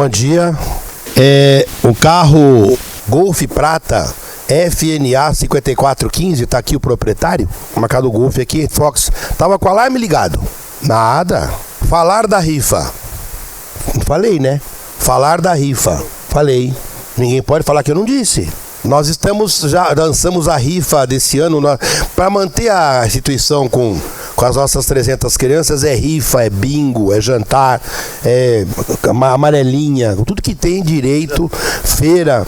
Bom dia. O carro Golf Prata FNA 5415, tá aqui o proprietário, marcado Golf aqui, Fox, tava com o alarme ligado. Nada. Falar da rifa. Falei, né? Falar da rifa. Falei. Ninguém pode falar que eu não disse. Nós já lançamos a rifa desse ano para manter a instituição com as nossas 300 crianças. É rifa, é bingo, é jantar, é amarelinha, tudo que tem direito, feira,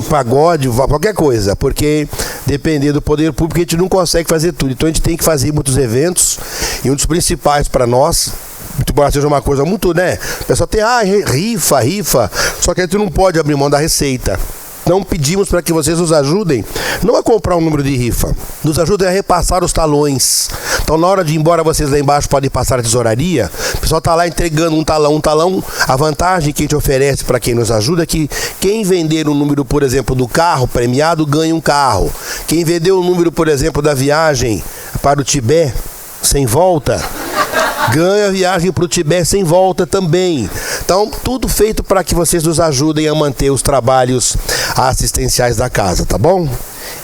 pagode, qualquer coisa, porque dependendo do poder público a gente não consegue fazer tudo. Então a gente tem que fazer muitos eventos, e um dos principais para nós, embora seja uma coisa muito, né? O pessoal tem, rifa, só que a gente não pode abrir mão da receita. Então pedimos para que vocês nos ajudem, não a comprar um número de rifa, nos ajudem a repassar os talões. Então na hora de ir embora, vocês lá embaixo podem passar a tesouraria, o pessoal está lá entregando um talão. A vantagem que a gente oferece para quem nos ajuda é que quem vender o número, por exemplo, do carro premiado, ganha um carro. Quem vendeu o número, por exemplo, da viagem para o Tibete, sem volta, ganha a viagem para o Tibete sem volta também. Então, tudo feito para que vocês nos ajudem a manter os trabalhos assistenciais da casa, tá bom?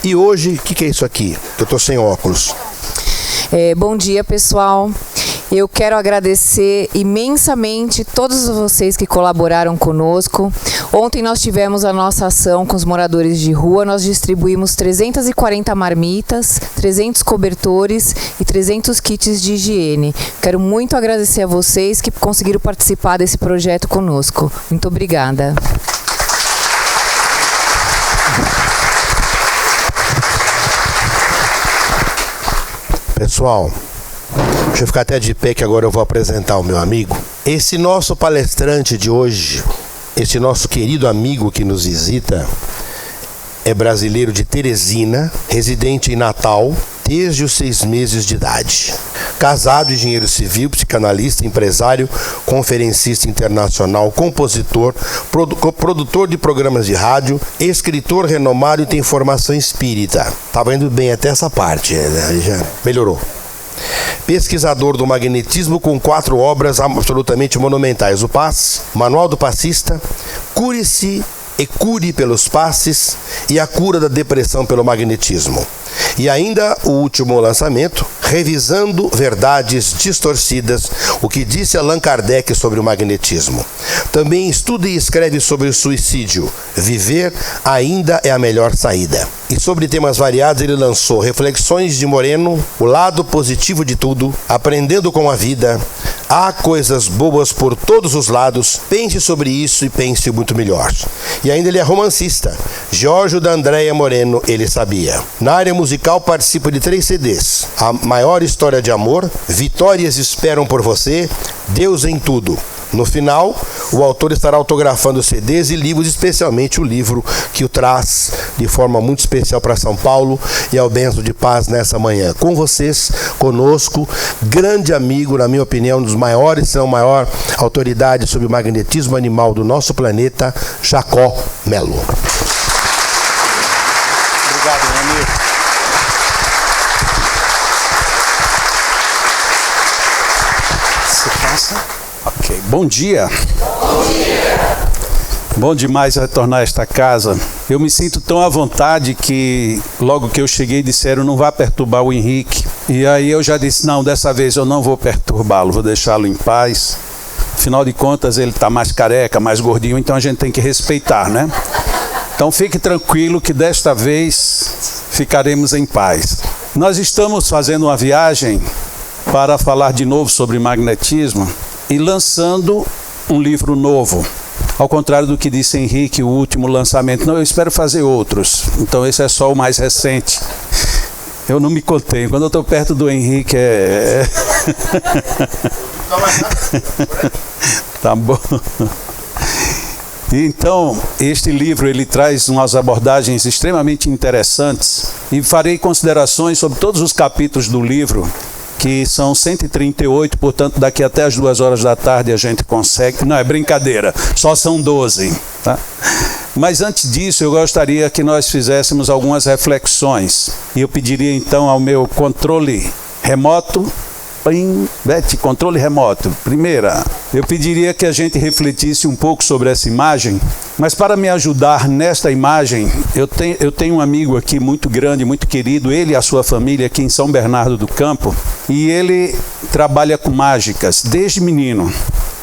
E hoje, o que é isso aqui? Eu estou sem óculos. Bom dia, pessoal. Eu quero agradecer imensamente todos vocês que colaboraram conosco. Ontem nós tivemos a nossa ação com os moradores de rua. Nós distribuímos 340 marmitas, 300 cobertores e 300 kits de higiene. Quero muito agradecer a vocês que conseguiram participar desse projeto conosco. Muito obrigada. Pessoal, deixa eu ficar até de pé que agora eu vou apresentar o meu amigo. Esse nosso palestrante de hoje, esse nosso querido amigo que nos visita, é brasileiro de Teresina, residente em Natal desde os 6 meses de idade. Casado, engenheiro civil, psicanalista, empresário, conferencista internacional, compositor, produtor de programas de rádio, escritor renomado e tem formação espírita. Estava indo bem até essa parte, né? Já melhorou. Pesquisador do magnetismo com 4 obras absolutamente monumentais: O Passe, Manual do Passista, Cure-se e Cure pelos Passes e A Cura da Depressão pelo Magnetismo. E ainda o último lançamento, Revisando Verdades Distorcidas, o que disse Allan Kardec sobre o magnetismo. Também estuda e escreve sobre o suicídio. Viver ainda é a melhor saída. E sobre temas variados ele lançou Reflexões de Moreno, O Lado Positivo de Tudo, Aprendendo com a Vida, Há Coisas Boas por Todos os Lados, Pense sobre Isso e Pense Muito Melhor. E ainda ele é romancista. Giorgio da Andréia Moreno, Ele Sabia. Na área musical participa de 3 CDs. A Maior História de Amor, Vitórias Esperam por Você, Deus em Tudo. No final, o autor estará autografando CDs e livros, especialmente o livro que o traz de forma muito especial para São Paulo e ao Benzo de Paz nessa manhã. Com vocês, conosco, grande amigo, na minha opinião, um dos maiores, se não maior autoridade sobre o magnetismo animal do nosso planeta, Jacó Melo. Obrigado, meu amigo. Você passa? Ok. Bom dia. Bom dia. Bom demais retornar a esta casa. Eu me sinto tão à vontade que logo que eu cheguei disseram não vá perturbar o Henrique. E aí eu já disse, não, dessa vez eu não vou perturbá-lo, vou deixá-lo em paz. Afinal de contas ele está mais careca, mais gordinho, então a gente tem que respeitar, né? Então fique tranquilo que desta vez ficaremos em paz. Nós estamos fazendo uma viagem para falar de novo sobre magnetismo e lançando um livro novo. Ao contrário do que disse Henrique, o último lançamento. Não, eu espero fazer outros. Então esse é só o mais recente. Eu não me contenho. Quando eu estou perto do Henrique Tá bom. Então, este livro ele traz umas abordagens extremamente interessantes e farei considerações sobre todos os capítulos do livro, que são 138, portanto daqui até as 2 horas da tarde a gente consegue. Não, é brincadeira, só são 12. Tá? Mas antes disso eu gostaria que nós fizéssemos algumas reflexões. E eu pediria então ao meu controle remoto Beth, controle remoto. Primeira, eu pediria que a gente refletisse um pouco sobre essa imagem, mas para me ajudar nesta imagem, eu tenho um amigo aqui muito grande, muito querido, ele e a sua família aqui em São Bernardo do Campo, e ele trabalha com mágicas desde menino.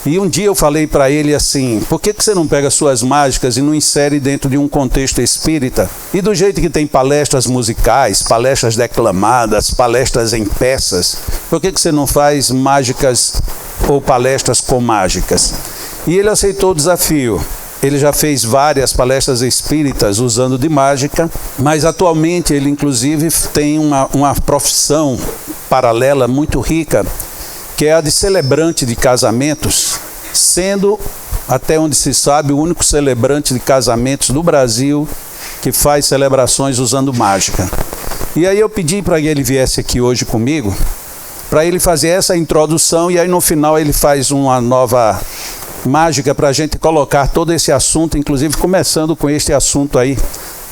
E um dia eu falei para ele assim, por que você não pega suas mágicas e não insere dentro de um contexto espírita? E do jeito que tem palestras musicais, palestras declamadas, palestras em peças, por que você não faz mágicas ou palestras com mágicas? E ele aceitou o desafio. Ele já fez várias palestras espíritas usando de mágica, mas atualmente ele inclusive tem uma profissão paralela muito rica, que é a de celebrante de casamentos, sendo, até onde se sabe, o único celebrante de casamentos do Brasil que faz celebrações usando mágica. E aí eu pedi para que ele viesse aqui hoje comigo, para ele fazer essa introdução, e aí no final ele faz uma nova mágica para a gente colocar todo esse assunto, inclusive começando com este assunto aí,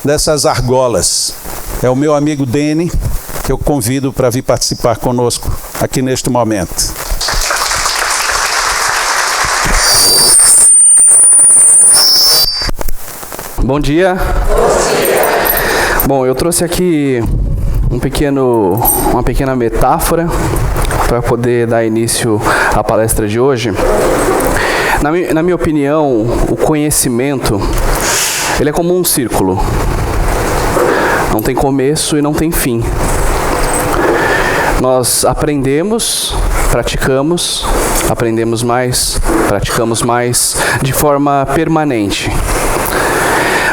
dessas argolas. É o meu amigo Dene, que eu convido para vir participar conosco aqui neste momento. Bom dia. Bom, eu trouxe aqui uma pequena metáfora para poder dar início à palestra de hoje. Na minha opinião, o conhecimento, ele é como um círculo. Não tem começo e não tem fim. Nós aprendemos, praticamos, aprendemos mais, praticamos mais, de forma permanente.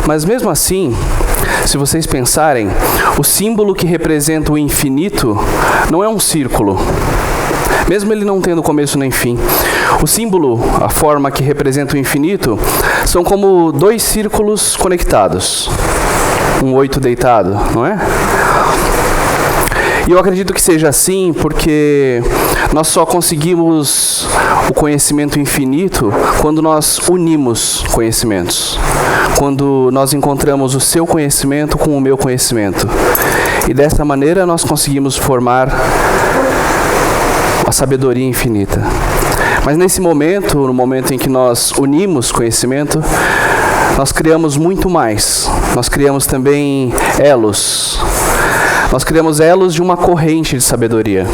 Mas mesmo assim, se vocês pensarem, o símbolo que representa o infinito não é um círculo, mesmo ele não tendo começo nem fim. O símbolo, a forma que representa o infinito, são como dois círculos conectados. Um 8 deitado, não é? E eu acredito que seja assim porque nós só conseguimos o conhecimento infinito quando nós unimos conhecimentos. Quando nós encontramos o seu conhecimento com o meu conhecimento. E dessa maneira nós conseguimos formar a sabedoria infinita. Mas nesse momento, no momento em que nós unimos conhecimento, nós criamos muito mais. Nós criamos também elos. Nós criamos elos de uma corrente de sabedoria.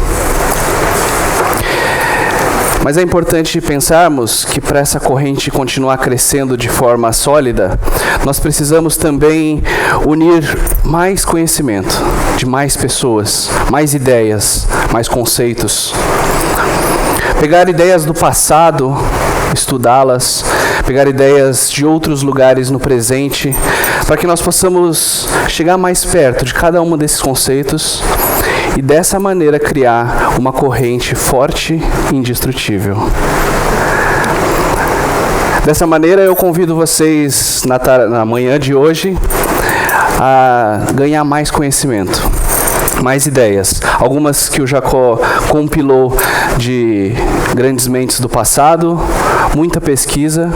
Mas é importante pensarmos que para essa corrente continuar crescendo de forma sólida, nós precisamos também unir mais conhecimento de mais pessoas, mais ideias, mais conceitos. Pegar ideias do passado, estudá-las, pegar ideias de outros lugares no presente, para que nós possamos chegar mais perto de cada um desses conceitos e dessa maneira criar uma corrente forte e indestrutível. Dessa maneira eu convido vocês na manhã de hoje a ganhar mais conhecimento, mais ideias, algumas que o Jacó compilou de grandes mentes do passado, muita pesquisa,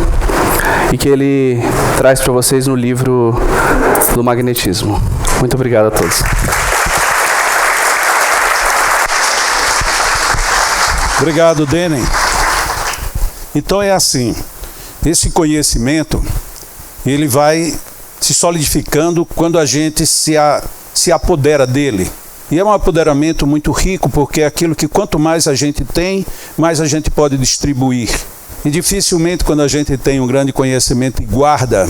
e que ele traz para vocês no livro do magnetismo. Muito obrigado a todos. Obrigado, Dene. Então é assim, esse conhecimento, ele vai se solidificando quando a gente se apodera dele. E é um apoderamento muito rico, porque é aquilo que quanto mais a gente tem, mais a gente pode distribuir. E dificilmente quando a gente tem um grande conhecimento e guarda,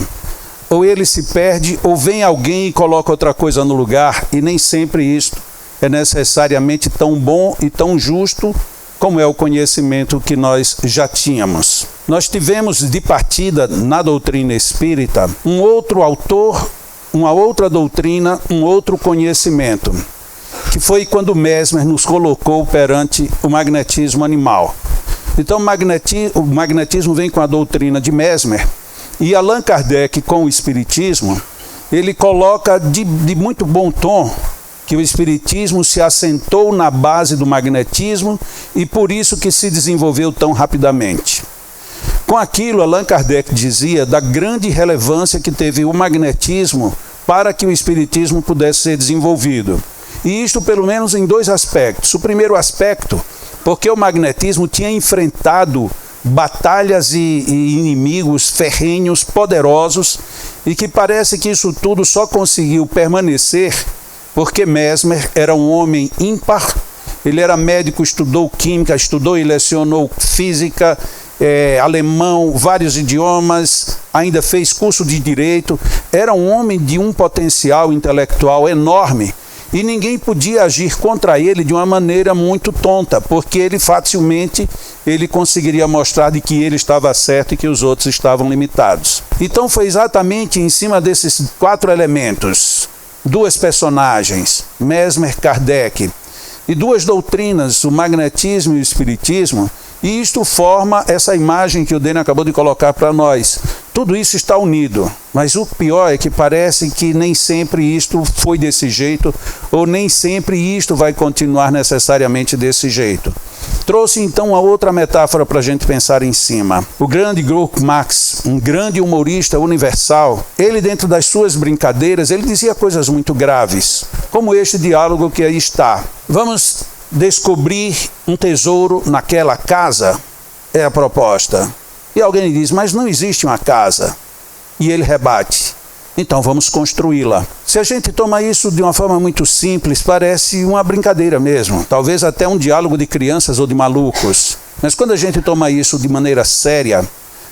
ou ele se perde, ou vem alguém e coloca outra coisa no lugar, e nem sempre isso é necessariamente tão bom e tão justo como é o conhecimento que nós já tínhamos. Nós tivemos de partida na doutrina espírita um outro autor, uma outra doutrina, um outro conhecimento, que foi quando Mesmer nos colocou perante o magnetismo animal. Então o magnetismo vem com a doutrina de Mesmer, e Allan Kardec com o espiritismo, ele coloca de muito bom tom que o espiritismo se assentou na base do magnetismo e por isso que se desenvolveu tão rapidamente. Com aquilo, Allan Kardec dizia da grande relevância que teve o magnetismo para que o espiritismo pudesse ser desenvolvido. E isto pelo menos em dois aspectos. O primeiro aspecto porque o magnetismo tinha enfrentado batalhas e inimigos ferrenhos, poderosos, e que parece que isso tudo só conseguiu permanecer porque Mesmer era um homem ímpar. Ele era médico, estudou química, estudou e lecionou física, alemão, vários idiomas, ainda fez curso de direito. Era um homem de um potencial intelectual enorme e ninguém podia agir contra ele de uma maneira muito tonta, porque ele facilmente conseguiria mostrar de que ele estava certo e que os outros estavam limitados. Então foi exatamente em cima desses 4 elementos, 2 personagens, Mesmer, Kardec, e 2 doutrinas, o magnetismo e o espiritismo, e isto forma essa imagem que o Dênio acabou de colocar para nós. Tudo isso está unido, mas o pior é que parece que nem sempre isto foi desse jeito, ou nem sempre isto vai continuar necessariamente desse jeito. Trouxe então uma outra metáfora para a gente pensar em cima. O grande Groucho Marx, um grande humorista universal, ele dentro das suas brincadeiras, ele dizia coisas muito graves, como este diálogo que aí está. Vamos descobrir um tesouro naquela casa? É a proposta. E alguém diz, mas não existe uma casa. E ele rebate, então vamos construí-la. Se a gente toma isso de uma forma muito simples, parece uma brincadeira mesmo. Talvez até um diálogo de crianças ou de malucos. Mas quando a gente toma isso de maneira séria,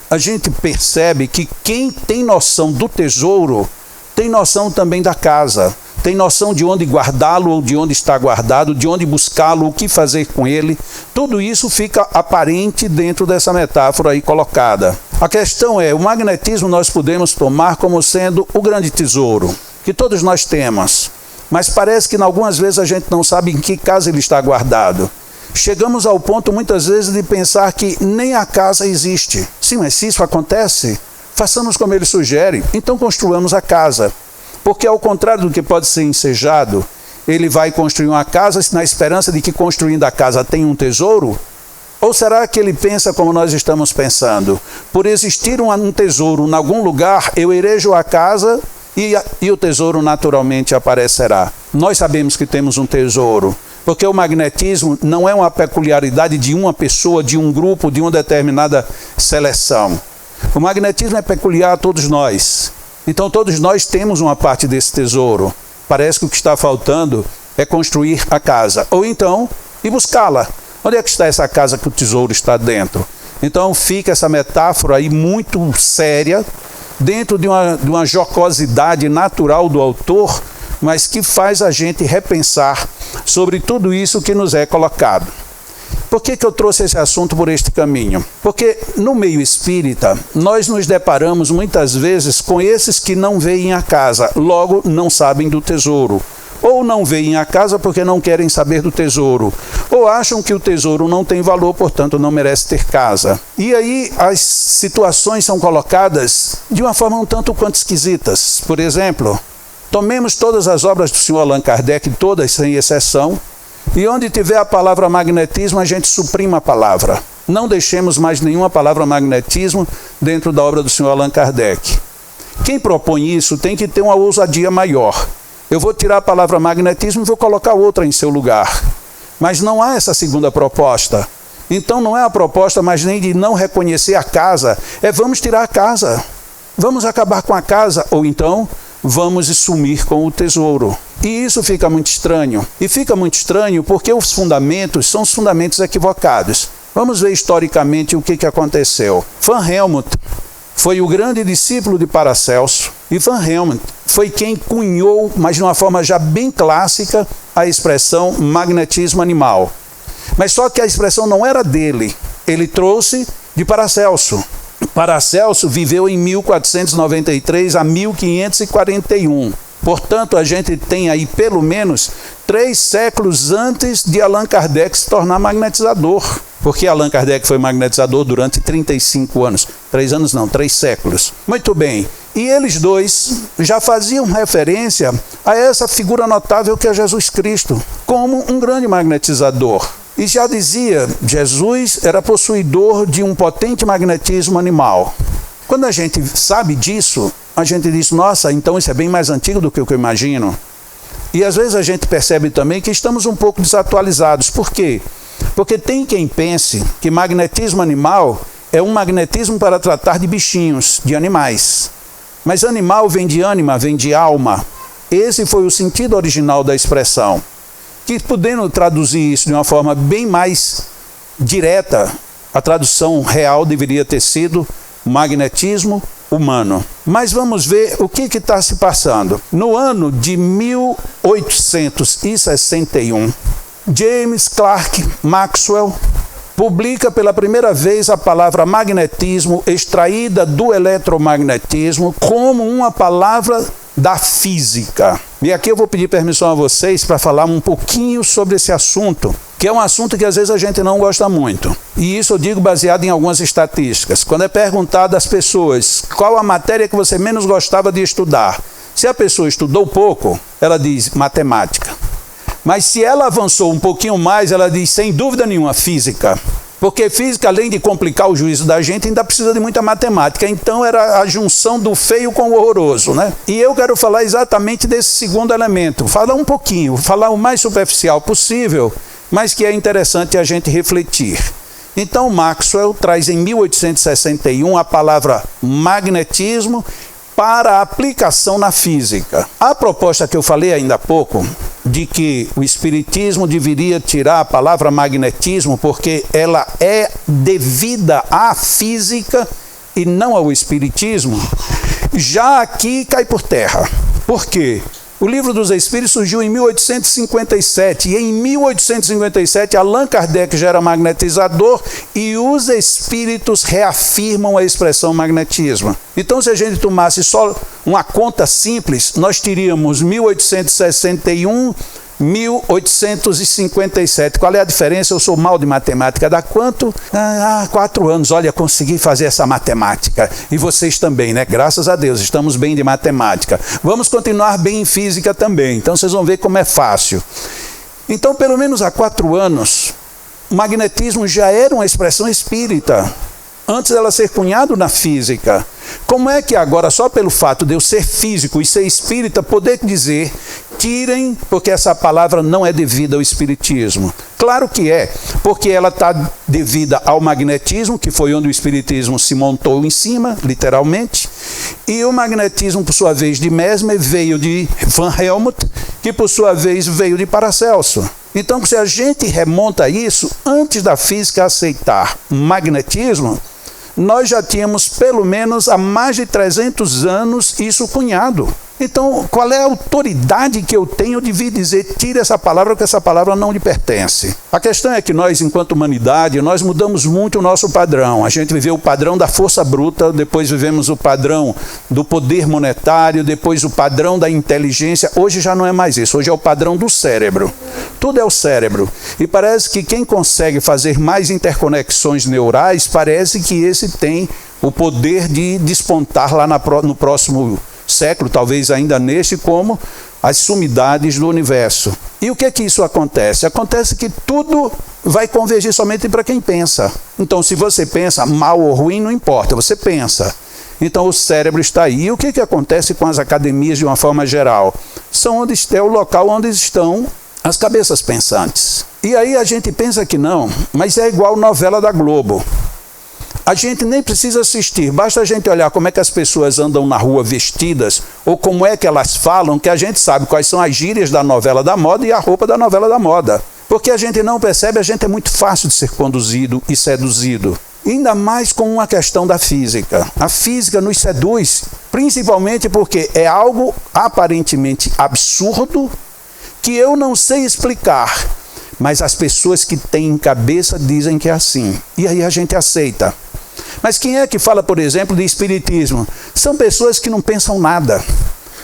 a gente percebe que quem tem noção do tesouro, tem noção também da casa. Tem noção de onde guardá-lo ou de onde está guardado, de onde buscá-lo, o que fazer com ele. Tudo isso fica aparente dentro dessa metáfora aí colocada. A questão é, o magnetismo nós podemos tomar como sendo o grande tesouro, que todos nós temos. Mas parece que algumas vezes a gente não sabe em que casa ele está guardado. Chegamos ao ponto muitas vezes de pensar que nem a casa existe. Sim, mas se isso acontece, façamos como ele sugere, então construamos a casa. Porque ao contrário do que pode ser ensejado, ele vai construir uma casa na esperança de que construindo a casa tem um tesouro? Ou será que ele pensa como nós estamos pensando? Por existir um tesouro em algum lugar, eu erejo a casa e o tesouro naturalmente aparecerá. Nós sabemos que temos um tesouro, porque o magnetismo não é uma peculiaridade de uma pessoa, de um grupo, de uma determinada seleção. O magnetismo é peculiar a todos nós. Então todos nós temos uma parte desse tesouro. Parece que o que está faltando é construir a casa. Ou então, ir buscá-la. Onde é que está essa casa que o tesouro está dentro? Então fica essa metáfora aí muito séria, dentro de uma jocosidade natural do autor, mas que faz a gente repensar sobre tudo isso que nos é colocado. Por que eu trouxe esse assunto por este caminho? Porque no meio espírita, nós nos deparamos muitas vezes com esses que não veem a casa, logo não sabem do tesouro. Ou não veem a casa porque não querem saber do tesouro. Ou acham que o tesouro não tem valor, portanto não merece ter casa. E aí as situações são colocadas de uma forma um tanto quanto esquisitas. Por exemplo, tomemos todas as obras do senhor Allan Kardec, todas sem exceção, e onde tiver a palavra magnetismo, a gente suprima a palavra. Não deixemos mais nenhuma palavra magnetismo dentro da obra do senhor Allan Kardec. Quem propõe isso tem que ter uma ousadia maior. Eu vou tirar a palavra magnetismo e vou colocar outra em seu lugar. Mas não há essa segunda proposta. Então não é a proposta mais nem de não reconhecer a casa, é vamos tirar a casa. Vamos acabar com a casa, ou então vamos sumir com o tesouro. E isso fica muito estranho. E fica muito estranho porque os fundamentos são os fundamentos equivocados. Vamos ver historicamente o que aconteceu. Van Helmont foi o grande discípulo de Paracelso. E Van Helmont foi quem cunhou, mas de uma forma já bem clássica, a expressão magnetismo animal. Mas só que a expressão não era dele. Ele trouxe de Paracelso. Paracelso viveu em 1493 a 1541. Portanto, a gente tem aí pelo menos 3 séculos antes de Allan Kardec se tornar magnetizador. Porque Allan Kardec foi magnetizador durante 35 anos. 3 anos não, 3 séculos. Muito bem. E eles dois já faziam referência a essa figura notável que é Jesus Cristo, como um grande magnetizador. E já dizia, Jesus era possuidor de um potente magnetismo animal. Quando a gente sabe disso, a gente diz, nossa, então isso é bem mais antigo do que o que eu imagino. E às vezes a gente percebe também que estamos um pouco desatualizados. Por quê? Porque tem quem pense que magnetismo animal é um magnetismo para tratar de bichinhos, de animais. Mas animal vem de ânima, vem de alma. Esse foi o sentido original da expressão. Que podendo traduzir isso de uma forma bem mais direta, a tradução real deveria ter sido magnetismo humano. Mas vamos ver o que está se passando. No ano de 1861, James Clerk Maxwell publica pela primeira vez a palavra magnetismo extraída do eletromagnetismo como uma palavra da física. E aqui eu vou pedir permissão a vocês para falar um pouquinho sobre esse assunto, que é um assunto que às vezes a gente não gosta muito. E isso eu digo baseado em algumas estatísticas. Quando é perguntado às pessoas qual a matéria que você menos gostava de estudar, se a pessoa estudou pouco, ela diz matemática. Mas se ela avançou um pouquinho mais, ela diz sem dúvida nenhuma física. Porque física, além de complicar o juízo da gente, ainda precisa de muita matemática. Então era a junção do feio com o horroroso, né? E eu quero falar exatamente desse segundo elemento. Falar um pouquinho, falar o mais superficial possível, mas que é interessante a gente refletir. Então Maxwell traz em 1861 a palavra magnetismo para a aplicação na física. A proposta que eu falei ainda há pouco, de que o espiritismo deveria tirar a palavra magnetismo porque ela é devida à física e não ao espiritismo, já aqui cai por terra. Por quê? O Livro dos Espíritos surgiu em 1857 e em 1857 Allan Kardec já era magnetizador e os espíritos reafirmam a expressão magnetismo. Então, se a gente tomasse só uma conta simples, nós teríamos 1861, 1857. Qual é a diferença? Eu sou mal de matemática. Dá quanto? 4 anos. Olha, consegui fazer essa matemática. E vocês também, né? Graças a Deus, estamos bem de matemática. Vamos continuar bem em física também. Então, vocês vão ver como é fácil. Então, pelo menos há 4 anos, o magnetismo já era uma expressão espírita. Antes dela ser cunhado na física. Como é que agora, só pelo fato de eu ser físico e ser espírita, poder dizer, tirem, porque essa palavra não é devida ao espiritismo? Claro que é, porque ela está devida ao magnetismo, que foi onde o espiritismo se montou em cima, literalmente, e o magnetismo, por sua vez, de Mesmer, veio de Van Helmont, que por sua vez veio de Paracelso. Então, se a gente remonta isso, antes da física aceitar magnetismo, nós já tínhamos pelo menos há mais de 300 anos isso cunhado. Então, qual é a autoridade que eu tenho de vir dizer, tire essa palavra, porque essa palavra não lhe pertence? A questão é que nós, enquanto humanidade, nós mudamos muito o nosso padrão. A gente viveu o padrão da força bruta, depois vivemos o padrão do poder monetário, depois o padrão da inteligência. Hoje já não é mais isso, hoje é o padrão do cérebro. Tudo é o cérebro. E parece que quem consegue fazer mais interconexões neurais, parece que esse tem o poder de despontar lá no próximo século, talvez ainda neste, como as sumidades do universo. E o que é que isso acontece? Acontece que tudo vai convergir somente para quem pensa. Então, se você pensa mal ou ruim, não importa, você pensa. Então, o cérebro está aí. E o que acontece com as academias de uma forma geral? É o local onde estão as cabeças pensantes. E aí a gente pensa que não, mas é igual novela da Globo. A gente nem precisa assistir, basta a gente olhar como é que as pessoas andam na rua vestidas, ou como é que elas falam, que a gente sabe quais são as gírias da novela da moda e a roupa da novela da moda. Porque a gente não percebe, a gente é muito fácil de ser conduzido e seduzido. Ainda mais com uma questão da física. A física nos seduz, principalmente porque é algo aparentemente absurdo, que eu não sei explicar, mas as pessoas que têm cabeça dizem que é assim. E aí a gente aceita. Mas quem é que fala, por exemplo, de espiritismo? São pessoas que não pensam nada.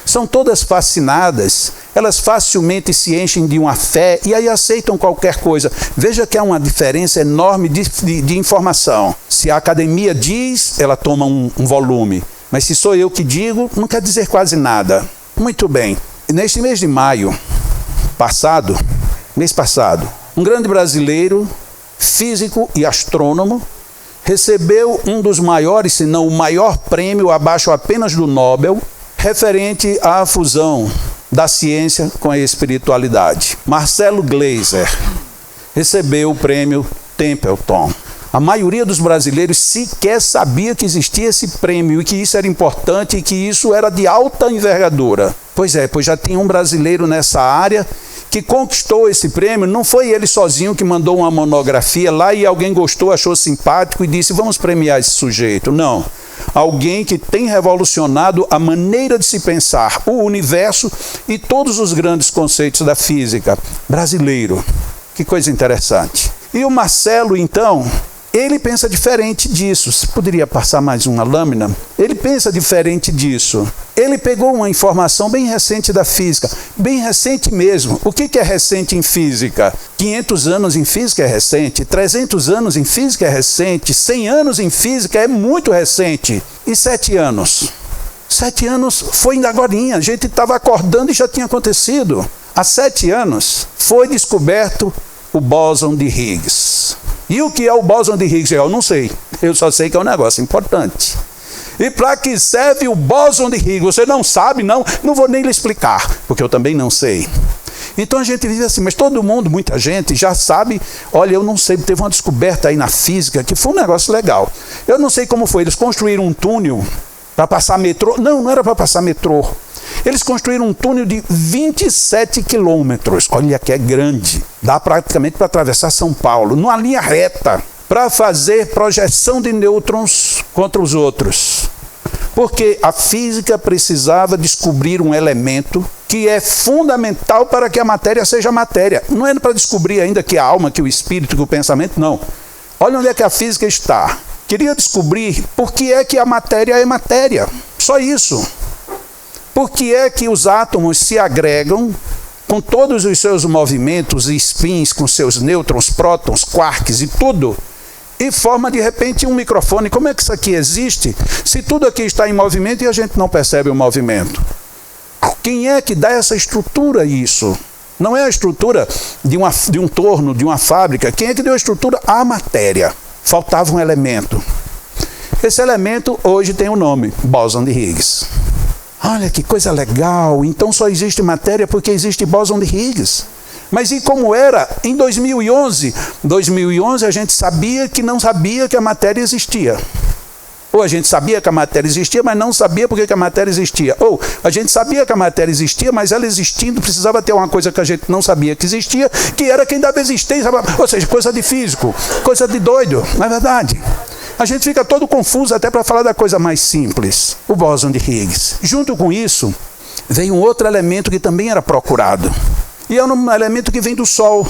São todas fascinadas. Elas facilmente se enchem de uma fé e aí aceitam qualquer coisa. Veja que há uma diferença enorme de informação. Se a academia diz, ela toma um volume. Mas se sou eu que digo, não quer dizer quase nada. Muito bem. Neste mês de maio, mês passado, um grande brasileiro, físico e astrônomo, recebeu um dos maiores, se não o maior prêmio, abaixo apenas do Nobel, referente à fusão da ciência com a espiritualidade. Marcelo Gleiser. recebeu o prêmio Templeton. A maioria dos brasileiros sequer sabia que existia esse prêmio e que isso era importante e que isso era de alta envergadura. Pois já tinha um brasileiro nessa área que conquistou esse prêmio. Não foi ele sozinho que mandou uma monografia lá e alguém gostou, achou simpático e disse, vamos premiar esse sujeito. Não. Alguém que tem revolucionado a maneira de se pensar, o universo e todos os grandes conceitos da física. Brasileiro. Que coisa interessante. E o Marcelo, então, ele pensa diferente disso. Se poderia passar mais uma lâmina? Ele pensa diferente disso. Ele pegou uma informação bem recente da física, bem recente mesmo. O que é recente em física? 500 anos em física é recente, 300 anos em física é recente, 100 anos em física é muito recente. E 7 anos? 7 anos foi ainda agorinha, a gente estava acordando e já tinha acontecido. Há 7 anos foi descoberto o bóson de Higgs. E o que é o bóson de Higgs? Eu não sei. Eu só sei que é um negócio importante. E para que serve o bóson de Higgs? Você não sabe? Não vou nem lhe explicar, porque eu também não sei. Então a gente vive assim, mas todo mundo, muita gente já sabe. Olha, eu não sei, teve uma descoberta aí na física que foi um negócio legal. Eu não sei como foi, eles construíram um túnel para passar metrô. Não era para passar metrô. Eles construíram um túnel de 27 quilômetros. Olha que é grande. Dá praticamente para atravessar São Paulo, numa linha reta, para fazer projeção de nêutrons contra os outros. Porque a física precisava descobrir um elemento que é fundamental para que a matéria seja matéria. Não é para descobrir ainda que a alma, que o espírito, que o pensamento, não. Olha onde é que a física está. Queria descobrir por que é que a matéria é matéria. Só isso. Por que é que os átomos se agregam com todos os seus movimentos e spins, com seus nêutrons, prótons, quarks e tudo, e forma de repente um microfone? Como é que isso aqui existe se tudo aqui está em movimento e a gente não percebe o movimento? Quem é que dá essa estrutura a isso? Não é a estrutura de um torno, de uma fábrica. Quem é que deu a estrutura? A matéria. Faltava um elemento. Esse elemento hoje tem o nome, bóson de Higgs. Olha que coisa legal, então só existe matéria porque existe bóson de Higgs. Mas e como era em 2011? 2011 a gente sabia que não sabia que a matéria existia. Ou a gente sabia que a matéria existia, mas não sabia por que a matéria existia. Ou a gente sabia que a matéria existia, mas ela existindo precisava ter uma coisa que a gente não sabia que existia, que era quem dava existência. Ou seja, coisa de físico, coisa de doido, não é verdade? A gente fica todo confuso até para falar da coisa mais simples, o bóson de Higgs. Junto com isso, veio um outro elemento que também era procurado. E é um elemento que vem do Sol.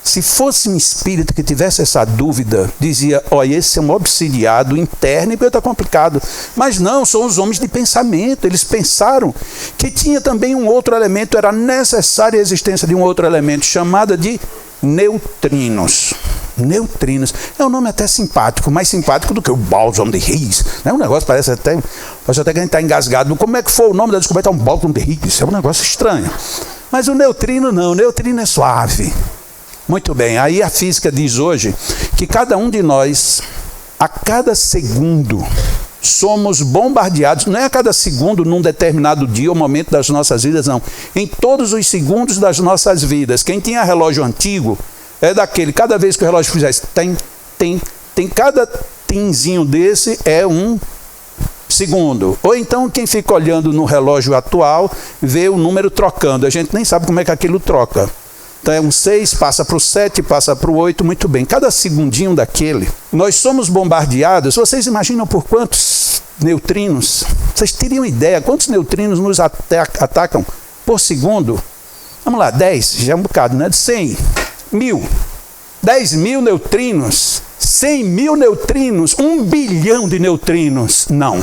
Se fosse um espírito que tivesse essa dúvida, dizia, olha, esse é um obsidiado interno e está complicado. Mas não, são os homens de pensamento. Eles pensaram que tinha também um outro elemento, era necessária a existência de um outro elemento, chamado de neutrinos. Neutrinos. É um nome até simpático, mais simpático do que o bóson de Higgs. Um negócio parece até que a gente está engasgado. Como é que foi o nome da descoberta? É um bóson de Higgs. É um negócio estranho. Mas o neutrino não, o neutrino é suave. Muito bem, aí a física diz hoje que cada um de nós, a cada segundo, somos bombardeados, não é a cada segundo num determinado dia ou momento das nossas vidas, não. Em todos os segundos das nossas vidas. Quem tinha relógio antigo é daquele, cada vez que o relógio fizesse tem, cada tinzinho desse é um segundo. Ou então quem fica olhando no relógio atual vê o número trocando. A gente nem sabe como é que aquilo troca. Então é um 6, passa para o 7, passa para o 8, muito bem. Cada segundinho daquele, nós somos bombardeados. Vocês imaginam por quantos neutrinos? Vocês teriam ideia quantos neutrinos nos atacam por segundo? Vamos lá, 10, já é um bocado, né? 100, 1000, 10 mil neutrinos, 100 mil neutrinos, 1 bilhão de neutrinos. Não.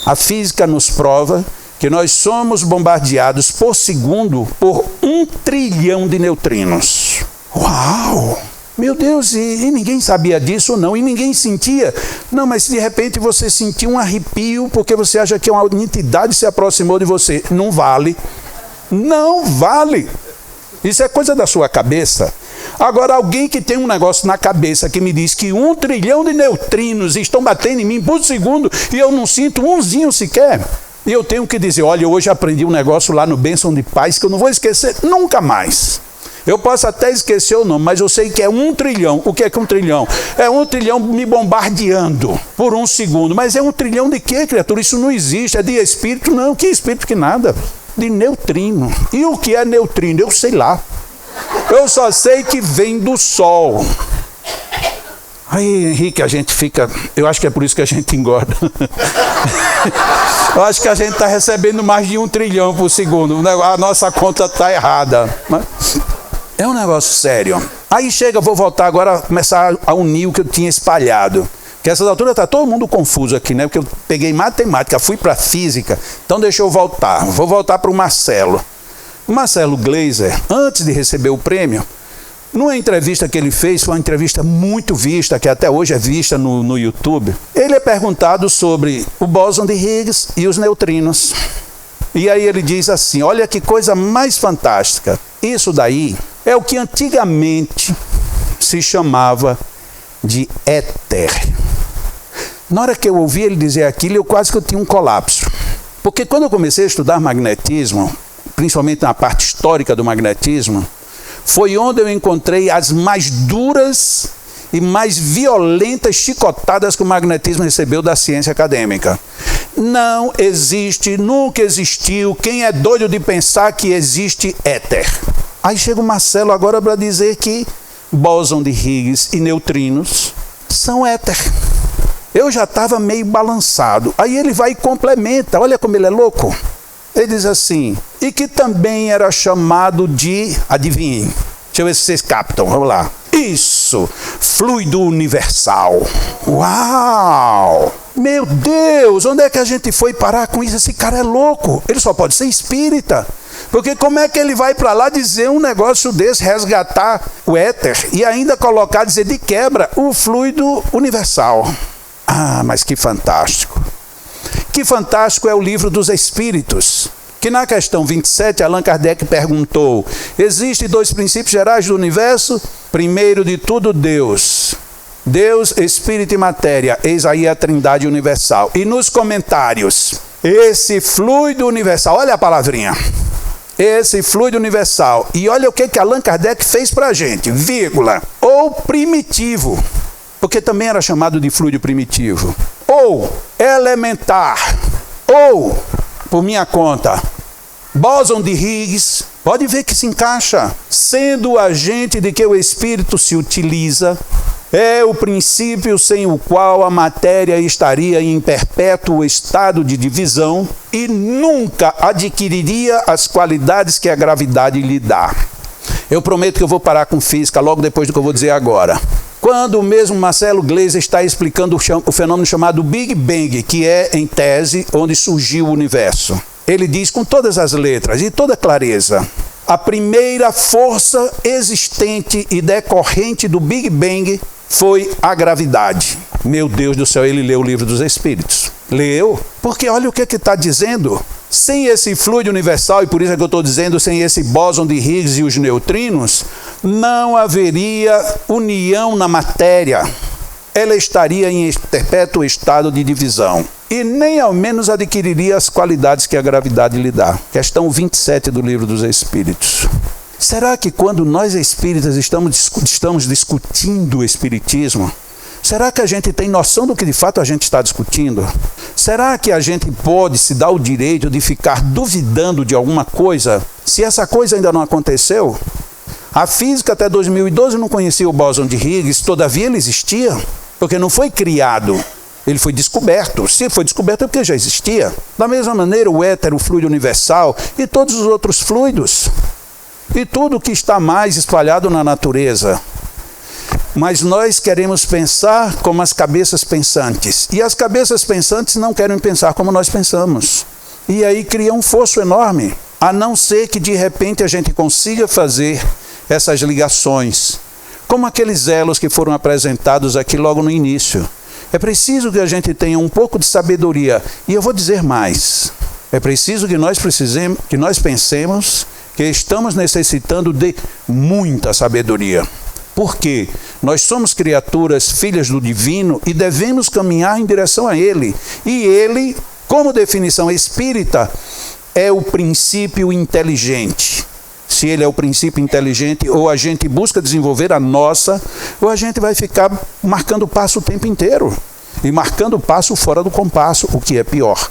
A física nos prova que nós somos bombardeados por segundo por 1 trilhão de neutrinos. Uau! Meu Deus, e ninguém sabia disso ou não, e ninguém sentia. Não, mas de repente você sentiu um arrepio porque você acha que uma entidade se aproximou de você. Não vale. Não vale. Isso é coisa da sua cabeça. Agora, alguém que tem um negócio na cabeça que me diz que 1 trilhão de neutrinos estão batendo em mim por segundo e eu não sinto umzinho sequer. E eu tenho que dizer, olha, hoje aprendi um negócio lá no Bênção de Paz que eu não vou esquecer nunca mais. Eu posso até esquecer o nome, mas eu sei que é 1 trilhão. O que é 1 trilhão? É 1 trilhão me bombardeando por 1 segundo. Mas é 1 trilhão de quê, criatura? Isso não existe. É de espírito? Não. Que espírito que nada? De neutrino. E o que é neutrino? Eu sei lá. Eu só sei que vem do Sol. Aí, Henrique, a gente fica... Eu acho que é por isso que a gente engorda. Eu acho que a gente está recebendo mais de 1 trilhão por segundo. A nossa conta está errada. É um negócio sério. Aí chega, vou voltar agora, começar a unir o que eu tinha espalhado. Que essas alturas está todo mundo confuso aqui, né? Porque eu peguei matemática, fui para física. Então deixa eu voltar. Vou voltar para o Marcelo. O Marcelo Gleiser, antes de receber o prêmio, numa entrevista que ele fez, foi uma entrevista muito vista, que até hoje é vista no YouTube, ele é perguntado sobre o bóson de Higgs e os neutrinos. E aí ele diz assim, olha que coisa mais fantástica, isso daí é o que antigamente se chamava de éter. Na hora que eu ouvi ele dizer aquilo, eu quase que eu tinha um colapso. Porque quando eu comecei a estudar magnetismo, principalmente na parte histórica do magnetismo, foi onde eu encontrei as mais duras e mais violentas chicotadas que o magnetismo recebeu da ciência acadêmica. Não existe, nunca existiu. Quem é doido de pensar que existe éter? Aí chega o Marcelo agora para dizer que bóson de Higgs e neutrinos são éter. Eu já estava meio balançado. Aí ele vai e complementa, olha como ele é louco. Ele diz assim, e que também era chamado de, adivinhem, deixa eu ver se vocês captam, vamos lá. Isso, fluido universal. Uau! Meu Deus, onde é que a gente foi parar com isso? Esse cara é louco, ele só pode ser espírita. Porque como é que ele vai para lá dizer um negócio desse, resgatar o éter e ainda colocar, dizer de quebra, o fluido universal. Ah, mas que fantástico. Que fantástico é o livro dos Espíritos, que na questão 27, Allan Kardec perguntou, existem 2 princípios gerais do universo? Primeiro de tudo, Deus. Deus, Espírito e Matéria, eis aí a Trindade Universal. E nos comentários, esse fluido universal, olha a palavrinha, esse fluido universal, e olha o que Allan Kardec fez para a gente, vírgula, ou primitivo, porque também era chamado de fluido primitivo, ou elementar, ou, por minha conta, bóson de Higgs, pode ver que se encaixa, sendo o agente de que o espírito se utiliza, é o princípio sem o qual a matéria estaria em perpétuo estado de divisão e nunca adquiriria as qualidades que a gravidade lhe dá. Eu prometo que eu vou parar com física logo depois do que eu vou dizer agora. Quando o mesmo Marcelo Gleiser está explicando o fenômeno chamado Big Bang, que é, em tese, onde surgiu o universo. Ele diz com todas as letras e toda clareza, a primeira força existente e decorrente do Big Bang foi a gravidade. Meu Deus do céu, ele leu o livro dos Espíritos. Leu? Porque olha o que está dizendo. Sem esse fluido universal, e por isso é que eu estou dizendo, sem esse bóson de Higgs e os neutrinos, não haveria união na matéria. Ela estaria em perpétuo estado de divisão. E nem ao menos adquiriria as qualidades que a gravidade lhe dá. Questão 27 do livro dos Espíritos. Será que quando nós espíritas estamos discutindo o espiritismo, será que a gente tem noção do que de fato a gente está discutindo? Será que a gente pode se dar o direito de ficar duvidando de alguma coisa, se essa coisa ainda não aconteceu? A física até 2012 não conhecia o bóson de Higgs, todavia ele existia, porque não foi criado, ele foi descoberto. Se foi descoberto é porque já existia. Da mesma maneira o éter, o fluido universal e todos os outros fluidos. E tudo que está mais espalhado na natureza. Mas nós queremos pensar como as cabeças pensantes. E as cabeças pensantes não querem pensar como nós pensamos. E aí cria um fosso enorme. A não ser que de repente a gente consiga fazer essas ligações. Como aqueles elos que foram apresentados aqui logo no início. É preciso que a gente tenha um pouco de sabedoria. E eu vou dizer mais. É preciso que nós pensemos que estamos necessitando de muita sabedoria. Porque nós somos criaturas filhas do divino e devemos caminhar em direção a ele. E ele, como definição espírita, é o princípio inteligente. se ele é o princípio inteligente, ou a gente busca desenvolver a nossa, ou a gente vai ficar marcando passo o tempo inteiro. E marcando passo fora do compasso, o que é pior.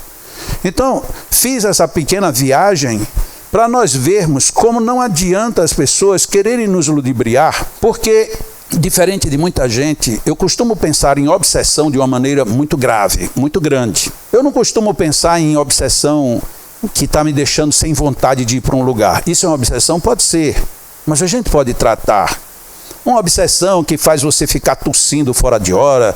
Então, fiz essa pequena viagem para nós vermos como não adianta as pessoas quererem nos ludibriar, porque, diferente de muita gente, eu costumo pensar em obsessão de uma maneira muito grave, muito grande. Eu não costumo pensar em obsessão que está me deixando sem vontade de ir para um lugar. Isso é uma obsessão? Pode ser, mas a gente pode tratar. Uma obsessão que faz você ficar tossindo fora de hora,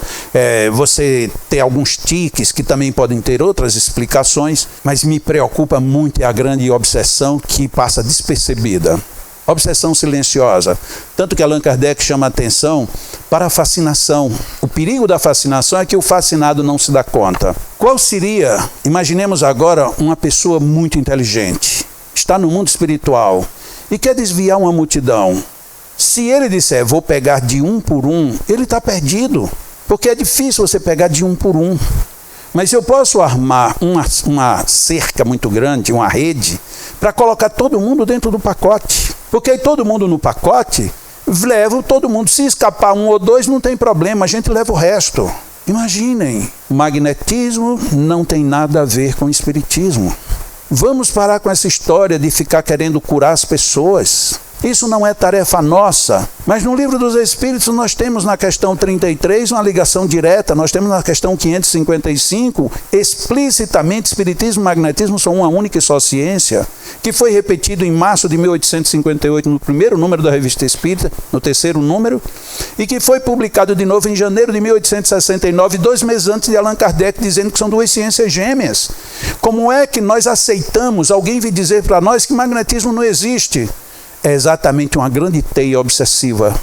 você ter alguns tiques que também podem ter outras explicações, mas me preocupa muito a grande obsessão que passa despercebida. Obsessão silenciosa. Tanto que Allan Kardec chama a atenção para a fascinação. O perigo da fascinação é que o fascinado não se dá conta. Qual seria, imaginemos agora, uma pessoa muito inteligente, está no mundo espiritual e quer desviar uma multidão. Se ele disser, vou pegar de um por um, ele está perdido, porque é difícil você pegar de um por um. Mas eu posso armar uma cerca muito grande, uma rede, para colocar todo mundo dentro do pacote. Porque aí todo mundo no pacote, levo todo mundo. Se escapar um ou dois, não tem problema, a gente leva o resto. Imaginem, o magnetismo não tem nada a ver com o espiritismo. Vamos parar com essa história de ficar querendo curar as pessoas. Isso não é tarefa nossa, mas no Livro dos Espíritos nós temos na questão 33 uma ligação direta, nós temos na questão 555 explicitamente espiritismo e magnetismo são uma única e só ciência, que foi repetido em março de 1858 no primeiro número da Revista Espírita, no terceiro número, e que foi publicado de novo em janeiro de 1869, 2 meses antes de Allan Kardec, dizendo que são duas ciências gêmeas. Como é que nós aceitamos alguém vir dizer para nós que magnetismo não existe? É exatamente uma grande teia obsessiva.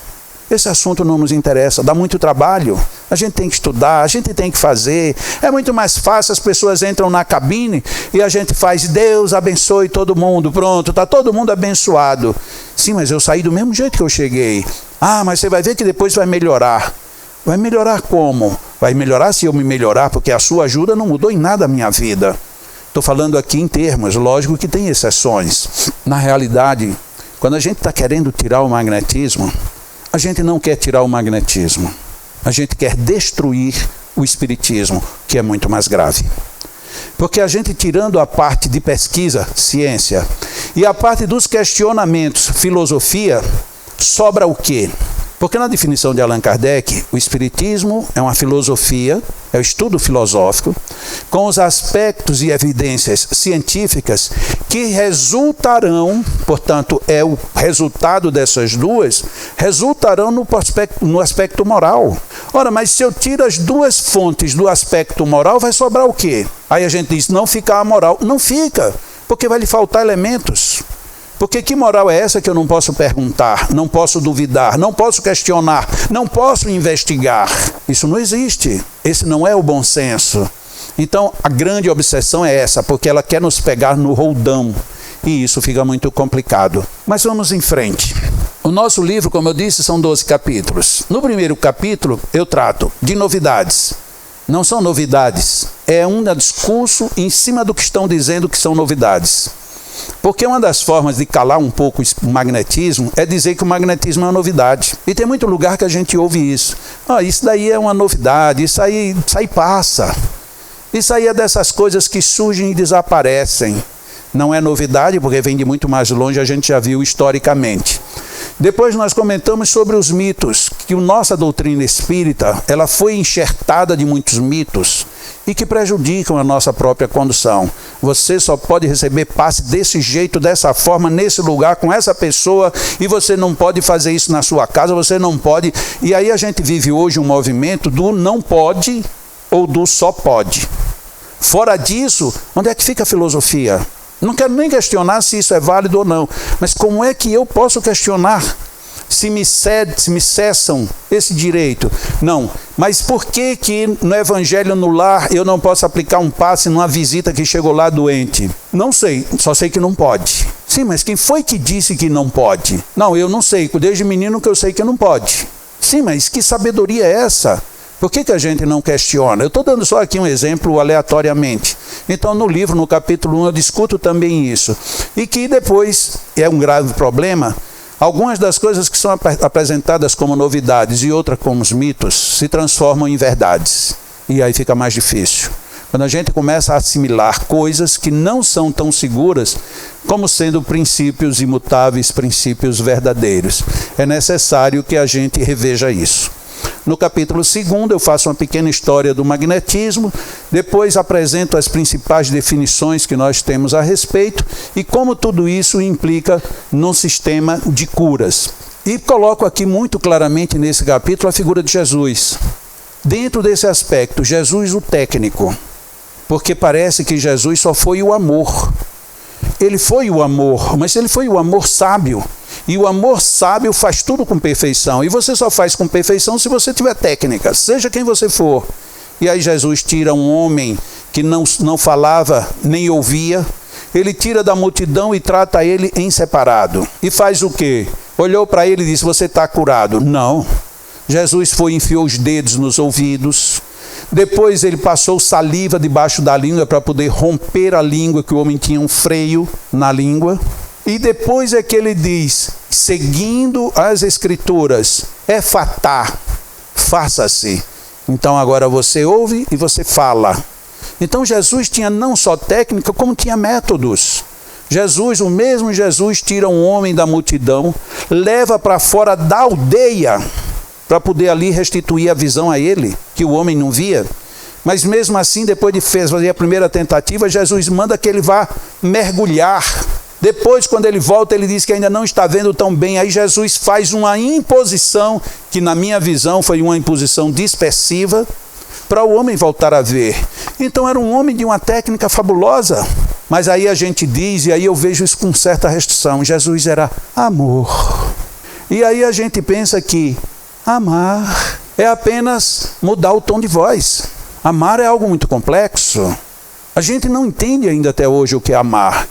Esse assunto não nos interessa, dá muito trabalho. A gente tem que estudar, a gente tem que fazer. É muito mais fácil, as pessoas entram na cabine e a gente faz, Deus abençoe todo mundo, pronto, está todo mundo abençoado. Sim, mas eu saí do mesmo jeito que eu cheguei. Ah, mas você vai ver que depois vai melhorar. Vai melhorar como? Vai melhorar se eu me melhorar, porque a sua ajuda não mudou em nada a minha vida. Estou falando aqui em termos, lógico que tem exceções. Na realidade, quando a gente está querendo tirar o magnetismo, a gente não quer tirar o magnetismo. A gente quer destruir o espiritismo, que é muito mais grave. Porque a gente tirando a parte de pesquisa, ciência, e a parte dos questionamentos, filosofia, sobra o quê? Porque na definição de Allan Kardec, o espiritismo é uma filosofia, é o estudo filosófico, com os aspectos e evidências científicas que resultarão, portanto, é o resultado dessas duas, resultarão no aspecto moral. Ora, mas se eu tiro as duas fontes do aspecto moral, vai sobrar o quê? Aí a gente diz, não fica a moral. Não fica, porque vai lhe faltar elementos. Porque que moral é essa que eu não posso perguntar, não posso duvidar, não posso questionar, não posso investigar? Isso não existe. Esse não é o bom senso. Então, a grande obsessão é essa, porque ela quer nos pegar no roldão. E isso fica muito complicado. Mas vamos em frente. O nosso livro, como eu disse, são 12 capítulos. No primeiro capítulo, eu trato de novidades. Não são novidades. É um discurso em cima do que estão dizendo que são novidades. Porque uma das formas de calar um pouco o magnetismo é dizer que o magnetismo é uma novidade. E tem muito lugar que a gente ouve isso. Isso daí é uma novidade, isso aí passa. Isso aí é dessas coisas que surgem e desaparecem. Não é novidade, porque vem de muito mais longe, a gente já viu historicamente. Depois nós comentamos sobre os mitos, que a nossa doutrina espírita, ela foi enxertada de muitos mitos e que prejudicam a nossa própria condução. Você só pode receber passe desse jeito, dessa forma, nesse lugar, com essa pessoa, e você não pode fazer isso na sua casa, você não pode. E aí a gente vive hoje um movimento do não pode ou do só pode. Fora disso, onde é que fica a filosofia? Não quero nem questionar se isso é válido ou não, mas como é que eu posso questionar se me cessam esse direito? Não, mas por que no Evangelho no Lar eu não posso aplicar um passe numa visita que chegou lá doente? Não sei, só sei que não pode. Sim, mas quem foi que disse que não pode? Não, eu não sei, desde menino que eu sei que não pode. Sim, mas que sabedoria é essa? Por que a gente não questiona? Eu estou dando só aqui um exemplo aleatoriamente. Então, no livro, no capítulo 1, eu discuto também isso. E que depois é um grave problema. Algumas das coisas que são apresentadas como novidades e outras como os mitos se transformam em verdades. E aí fica mais difícil. Quando a gente começa a assimilar coisas que não são tão seguras como sendo princípios imutáveis, princípios verdadeiros. É necessário que a gente reveja isso. No capítulo 2, eu faço uma pequena história do magnetismo, depois apresento as principais definições que nós temos a respeito e como tudo isso implica num sistema de curas. E coloco aqui muito claramente nesse capítulo a figura de Jesus. Dentro desse aspecto, Jesus o técnico, porque parece que Jesus só foi o amor. Ele foi o amor, mas ele foi o amor sábio. E o amor sábio faz tudo com perfeição. E você só faz com perfeição se você tiver técnica, seja quem você for. E aí Jesus tira um homem que não falava nem ouvia. Ele tira da multidão e trata ele em separado. E faz o quê? Olhou para ele e disse, você está curado. Não. Jesus foi e enfiou os dedos nos ouvidos. Depois ele passou saliva debaixo da língua para poder romper a língua, que o homem tinha um freio na língua. E depois é que ele diz, seguindo as escrituras, efatá, faça-se. Então agora você ouve e você fala. Então Jesus tinha não só técnica, como tinha métodos. Jesus, o mesmo Jesus, tira um homem da multidão, leva para fora da aldeia, para poder ali restituir a visão a ele, que o homem não via. Mas mesmo assim, depois de fazer a primeira tentativa, Jesus manda que ele vá mergulhar. Depois, quando ele volta, ele diz que ainda não está vendo tão bem. Aí Jesus faz uma imposição, que na minha visão foi uma imposição dispersiva, para o homem voltar a ver. Então era um homem de uma técnica fabulosa. Mas aí a gente diz, e aí eu vejo isso com certa restrição, Jesus era amor. E aí a gente pensa que amar é apenas mudar o tom de voz. Amar é algo muito complexo. A gente não entende ainda até hoje o que é amar.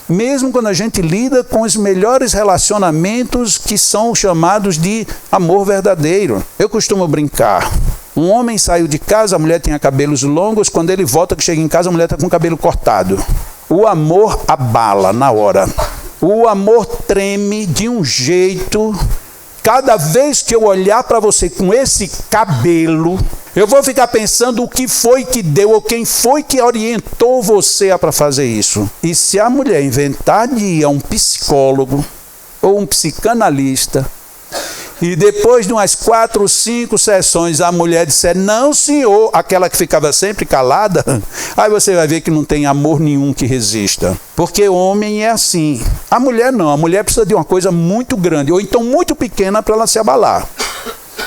Mesmo quando a gente lida com os melhores relacionamentos que são chamados de amor verdadeiro. Eu costumo brincar. Um homem saiu de casa, a mulher tinha cabelos longos, quando ele volta, que chega em casa, a mulher está com o cabelo cortado. O amor abala na hora. O amor treme de um jeito. Cada vez que eu olhar para você com esse cabelo, eu vou ficar pensando o que foi que deu, ou quem foi que orientou você para fazer isso. E se a mulher inventar de ir a um psicólogo ou um psicanalista, e depois de umas 4 ou 5 sessões a mulher disser, não senhor, aquela que ficava sempre calada, aí você vai ver que não tem amor nenhum que resista. Porque o homem é assim. A mulher não, a mulher precisa de uma coisa muito grande, ou então muito pequena para ela se abalar.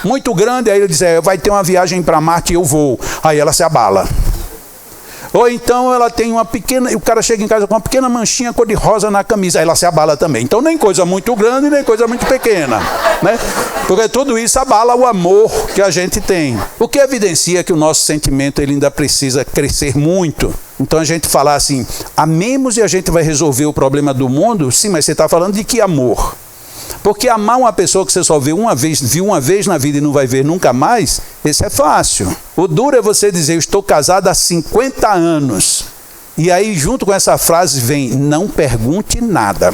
Muito grande, aí ele diz, vai ter uma viagem para Marte e eu vou. Aí ela se abala. Ou então ela tem uma pequena, e o cara chega em casa com uma pequena manchinha cor-de-rosa na camisa, aí ela se abala também. Então nem coisa muito grande, nem coisa muito pequena, né? Porque tudo isso abala o amor que a gente tem. O que evidencia que o nosso sentimento ele ainda precisa crescer muito. Então a gente fala assim, amemos e a gente vai resolver o problema do mundo? Sim, mas você está falando de que amor? Porque amar uma pessoa que você só viu uma vez na vida e não vai ver nunca mais, esse é fácil. O duro é você dizer, eu estou casado há 50 anos. E aí junto com essa frase vem, não pergunte nada.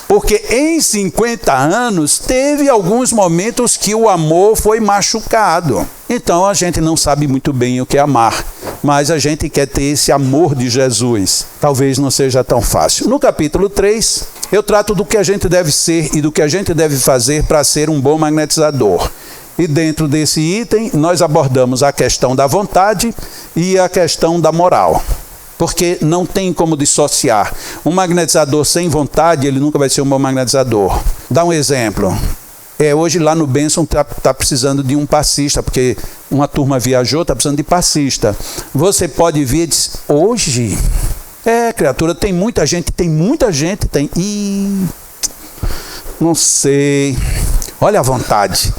Porque em 50 anos teve alguns momentos que o amor foi machucado. Então a gente não sabe muito bem o que é amar. Mas a gente quer ter esse amor de Jesus. Talvez não seja tão fácil. No capítulo 3, eu trato do que a gente deve ser e do que a gente deve fazer para ser um bom magnetizador. E dentro desse item, nós abordamos a questão da vontade e a questão da moral. Porque não tem como dissociar. Um magnetizador sem vontade, ele nunca vai ser um bom magnetizador. Dá um exemplo. Hoje lá no Benson está precisando de um passista, porque uma turma viajou, está precisando de passista. Você pode vir e dizer, hoje? Criatura, tem muita gente. Não sei. Olha a vontade.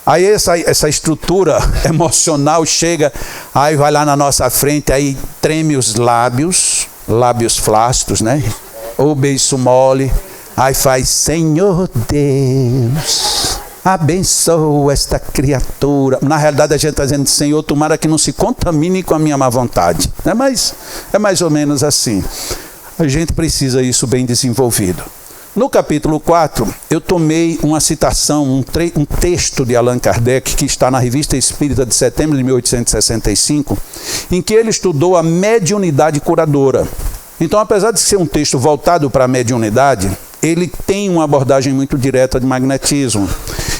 Aí essa estrutura emocional chega, aí vai lá na nossa frente, aí treme os lábios flácidos, né? Ou beiço mole, aí faz, Senhor Deus. abençoa esta criatura. Na realidade a gente está dizendo, Senhor, tomara que não se contamine com a minha má vontade. É mais ou menos assim. A gente precisa isso bem desenvolvido. No capítulo 4, eu tomei uma citação, um texto de Allan Kardec, que está na Revista Espírita de setembro de 1865, em que ele estudou a mediunidade curadora. Então, apesar de ser um texto voltado para a mediunidade, ele tem uma abordagem muito direta de magnetismo.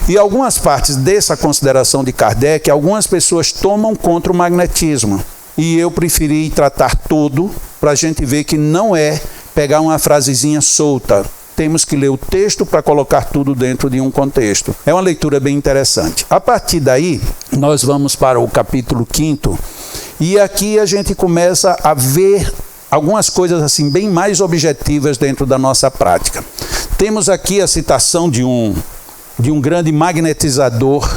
E algumas partes dessa consideração de Kardec, algumas pessoas tomam contra o magnetismo. E eu preferi tratar tudo para a gente ver que não é pegar uma frasezinha solta. Temos que ler o texto para colocar tudo dentro de um contexto. É uma leitura bem interessante. A partir daí, nós vamos para o capítulo 5, e aqui a gente começa a ver algumas coisas assim bem mais objetivas dentro da nossa prática. Temos aqui a citação de um grande magnetizador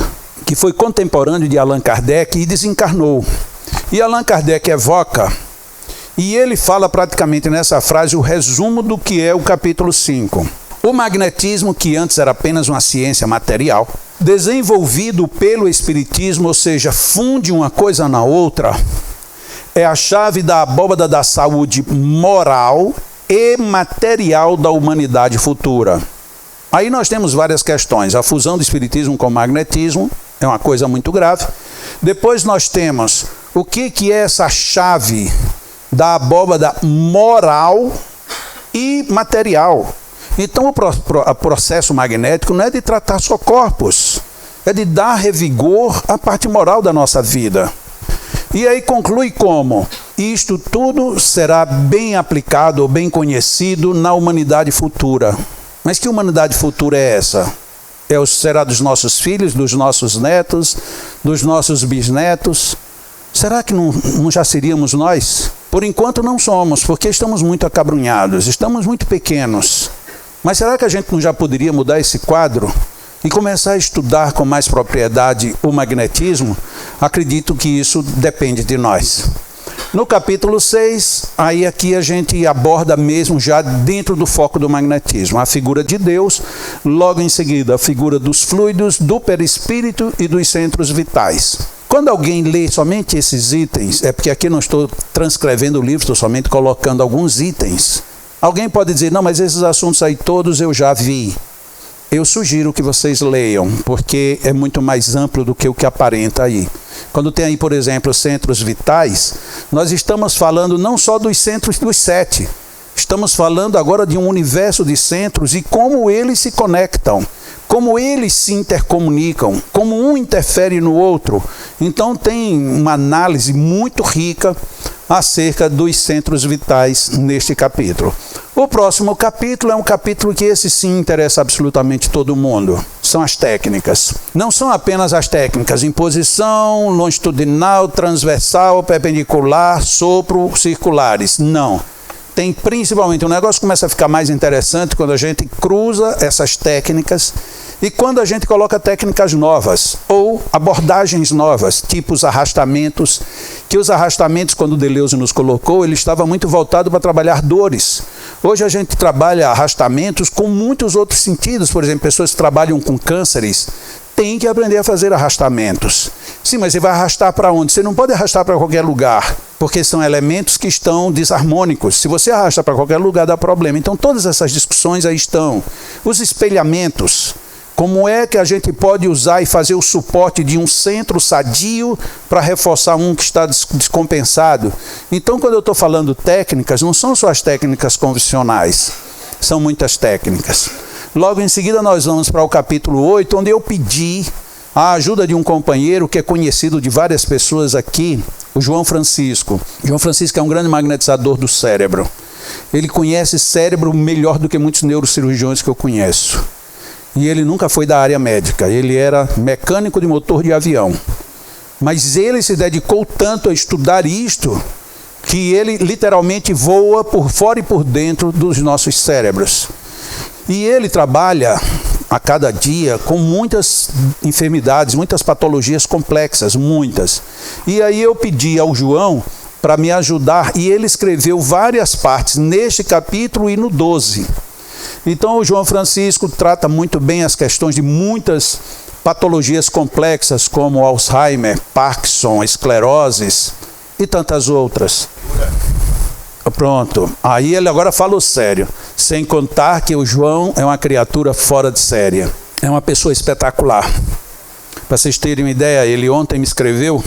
que foi contemporâneo de Allan Kardec e desencarnou. E Allan Kardec evoca, e ele fala praticamente nessa frase o resumo do que é o capítulo 5. O magnetismo, que antes era apenas uma ciência material, desenvolvido pelo Espiritismo, ou seja, funde uma coisa na outra, é a chave da abóbada da saúde moral e material da humanidade futura. Aí nós temos várias questões. A fusão do Espiritismo com o magnetismo é uma coisa muito grave. Depois nós temos o que é essa chave da abóbada moral e material. Então o processo magnético não é de tratar só corpos, é de dar revigor à parte moral da nossa vida. E aí conclui como? Isto tudo será bem aplicado ou bem conhecido na humanidade futura. Mas que humanidade futura é essa? Será dos nossos filhos, dos nossos netos, dos nossos bisnetos? Será que não já seríamos nós? Por enquanto não somos, porque estamos muito acabrunhados, estamos muito pequenos. Mas será que a gente não já poderia mudar esse quadro e começar a estudar com mais propriedade o magnetismo? Acredito que isso depende de nós. No capítulo 6, aí aqui a gente aborda mesmo já dentro do foco do magnetismo, a figura de Deus, logo em seguida a figura dos fluidos, do perispírito e dos centros vitais. Quando alguém lê somente esses itens, é porque aqui eu não estou transcrevendo o livro, estou somente colocando alguns itens. Alguém pode dizer, não, mas esses assuntos aí todos eu já vi. Eu sugiro que vocês leiam, porque é muito mais amplo do que o que aparenta aí. Quando tem aí, por exemplo, centros vitais, nós estamos falando não só dos centros dos 7, estamos falando agora de um universo de centros e como eles se conectam, como eles se intercomunicam, como um interfere no outro. Então tem uma análise muito rica acerca dos centros vitais neste capítulo. O próximo capítulo é um capítulo que esse sim interessa absolutamente todo mundo. São as técnicas. Não são apenas as técnicas, imposição, longitudinal, transversal, perpendicular, sopro, circulares. Não. Tem principalmente, o negócio começa a ficar mais interessante quando a gente cruza essas técnicas e quando a gente coloca técnicas novas ou abordagens novas, tipo os arrastamentos, que os arrastamentos, quando Deleuze nos colocou, ele estava muito voltado para trabalhar dores. Hoje a gente trabalha arrastamentos com muitos outros sentidos. Por exemplo, pessoas que trabalham com cânceres têm que aprender a fazer arrastamentos. Sim, mas você vai arrastar para onde? Você não pode arrastar para qualquer lugar, porque são elementos que estão desarmônicos. Se você arrasta para qualquer lugar, dá problema. Então todas essas discussões aí estão. Os espelhamentos. Como é que a gente pode usar e fazer o suporte de um centro sadio para reforçar um que está descompensado? Então, quando eu estou falando técnicas, não são só as técnicas convencionais, são muitas técnicas. Logo em seguida, nós vamos para o capítulo 8, onde eu pedi a ajuda de um companheiro que é conhecido de várias pessoas aqui, o João Francisco. João Francisco é um grande magnetizador do cérebro. Ele conhece cérebro melhor do que muitos neurocirurgiões que eu conheço. E ele nunca foi da área médica, ele era mecânico de motor de avião. Mas ele se dedicou tanto a estudar isto, que ele literalmente voa por fora e por dentro dos nossos cérebros. E ele trabalha a cada dia com muitas enfermidades, muitas patologias complexas, muitas. E aí eu pedi ao João para me ajudar, e ele escreveu várias partes neste capítulo e no 12. Então o João Francisco trata muito bem as questões de muitas patologias complexas como Alzheimer, Parkinson, esclerose e tantas outras. Pronto, aí ele agora falou sério, sem contar que o João é uma criatura fora de série, é uma pessoa espetacular. Para vocês terem uma ideia, ele ontem me escreveu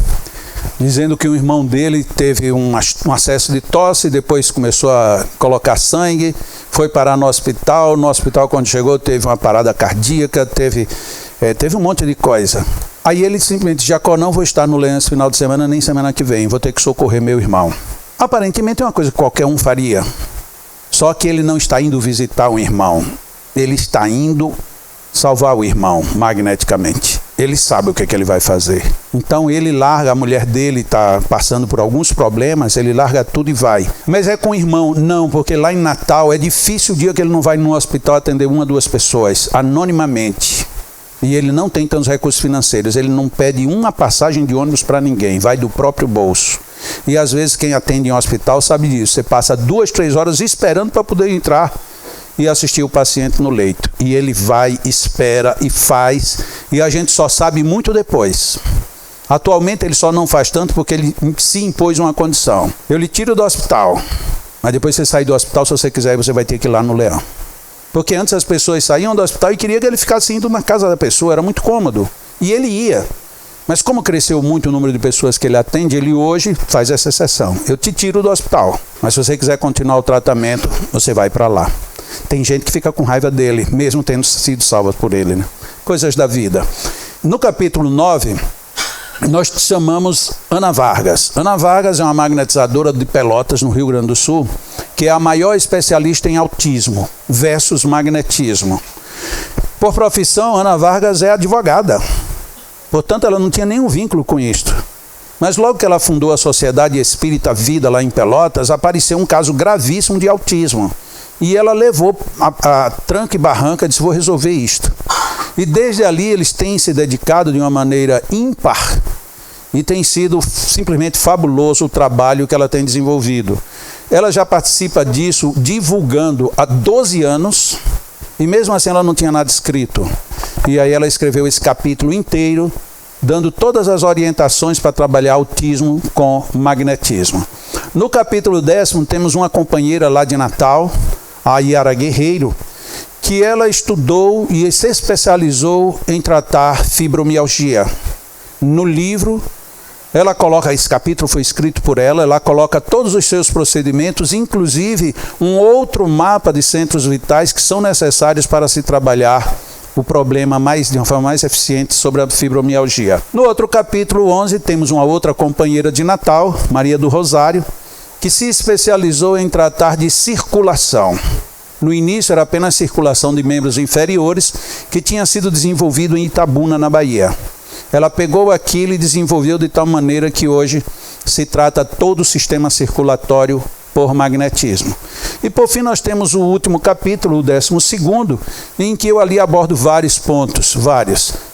dizendo que um irmão dele teve um acesso de tosse, depois começou a colocar sangue, foi parar no hospital quando chegou teve uma parada cardíaca, teve um monte de coisa. Aí ele simplesmente, Jacó, não vou estar no Leão esse final de semana, nem semana que vem, vou ter que socorrer meu irmão. Aparentemente é uma coisa que qualquer um faria, só que ele não está indo visitar um irmão, ele está indo salvar o irmão magneticamente. Ele sabe o que é que ele vai fazer. Então ele larga, a mulher dele está passando por alguns problemas, ele larga tudo e vai. Mas é com o irmão? Não, porque lá em Natal é difícil o dia que ele não vai no hospital atender uma ou duas pessoas, anonimamente. E ele não tem tantos recursos financeiros, ele não pede uma passagem de ônibus para ninguém, vai do próprio bolso. E às vezes quem atende em um hospital sabe disso, você passa 2, 3 horas esperando para poder entrar e assistir o paciente no leito. E ele vai, espera e faz, e a gente só sabe muito depois. Atualmente ele só não faz tanto porque ele se impôs uma condição. Eu lhe tiro do hospital, mas depois você sair do hospital, se você quiser, você vai ter que ir lá no Leão. Porque antes as pessoas saíam do hospital e queriam que ele ficasse indo na casa da pessoa, era muito cômodo. E ele ia. Mas como cresceu muito o número de pessoas que ele atende, ele hoje faz essa exceção. Eu te tiro do hospital, mas se você quiser continuar o tratamento, você vai para lá. Tem gente que fica com raiva dele, mesmo tendo sido salva por ele, né? Coisas da vida. No capítulo 9, nós chamamos Ana Vargas. Ana Vargas é uma magnetizadora de Pelotas, no Rio Grande do Sul, que é a maior especialista em autismo versus magnetismo. Por profissão, Ana Vargas é advogada. Portanto, ela não tinha nenhum vínculo com isto. Mas logo que ela fundou a Sociedade Espírita Vida lá em Pelotas, apareceu um caso gravíssimo de autismo. E ela levou a tranca e barranca e disse, vou resolver isto. E desde ali eles têm se dedicado de uma maneira ímpar e tem sido simplesmente fabuloso o trabalho que ela tem desenvolvido. Ela já participa disso divulgando há 12 anos e mesmo assim ela não tinha nada escrito. E aí ela escreveu esse capítulo inteiro, dando todas as orientações para trabalhar autismo com magnetismo. No capítulo 10 temos uma companheira lá de Natal, a Yara Guerreiro, que ela estudou e se especializou em tratar fibromialgia. No livro, ela coloca, esse capítulo foi escrito por ela coloca todos os seus procedimentos, inclusive um outro mapa de centros vitais que são necessários para se trabalhar o problema de uma forma mais eficiente sobre a fibromialgia. No outro capítulo 11, temos uma outra companheira de Natal, Maria do Rosário, que se especializou em tratar de circulação. No início era apenas circulação de membros inferiores, que tinha sido desenvolvido em Itabuna, na Bahia. Ela pegou aquilo e desenvolveu de tal maneira que hoje se trata todo o sistema circulatório por magnetismo. E por fim nós temos o último capítulo, o 12º, em que eu ali abordo vários pontos,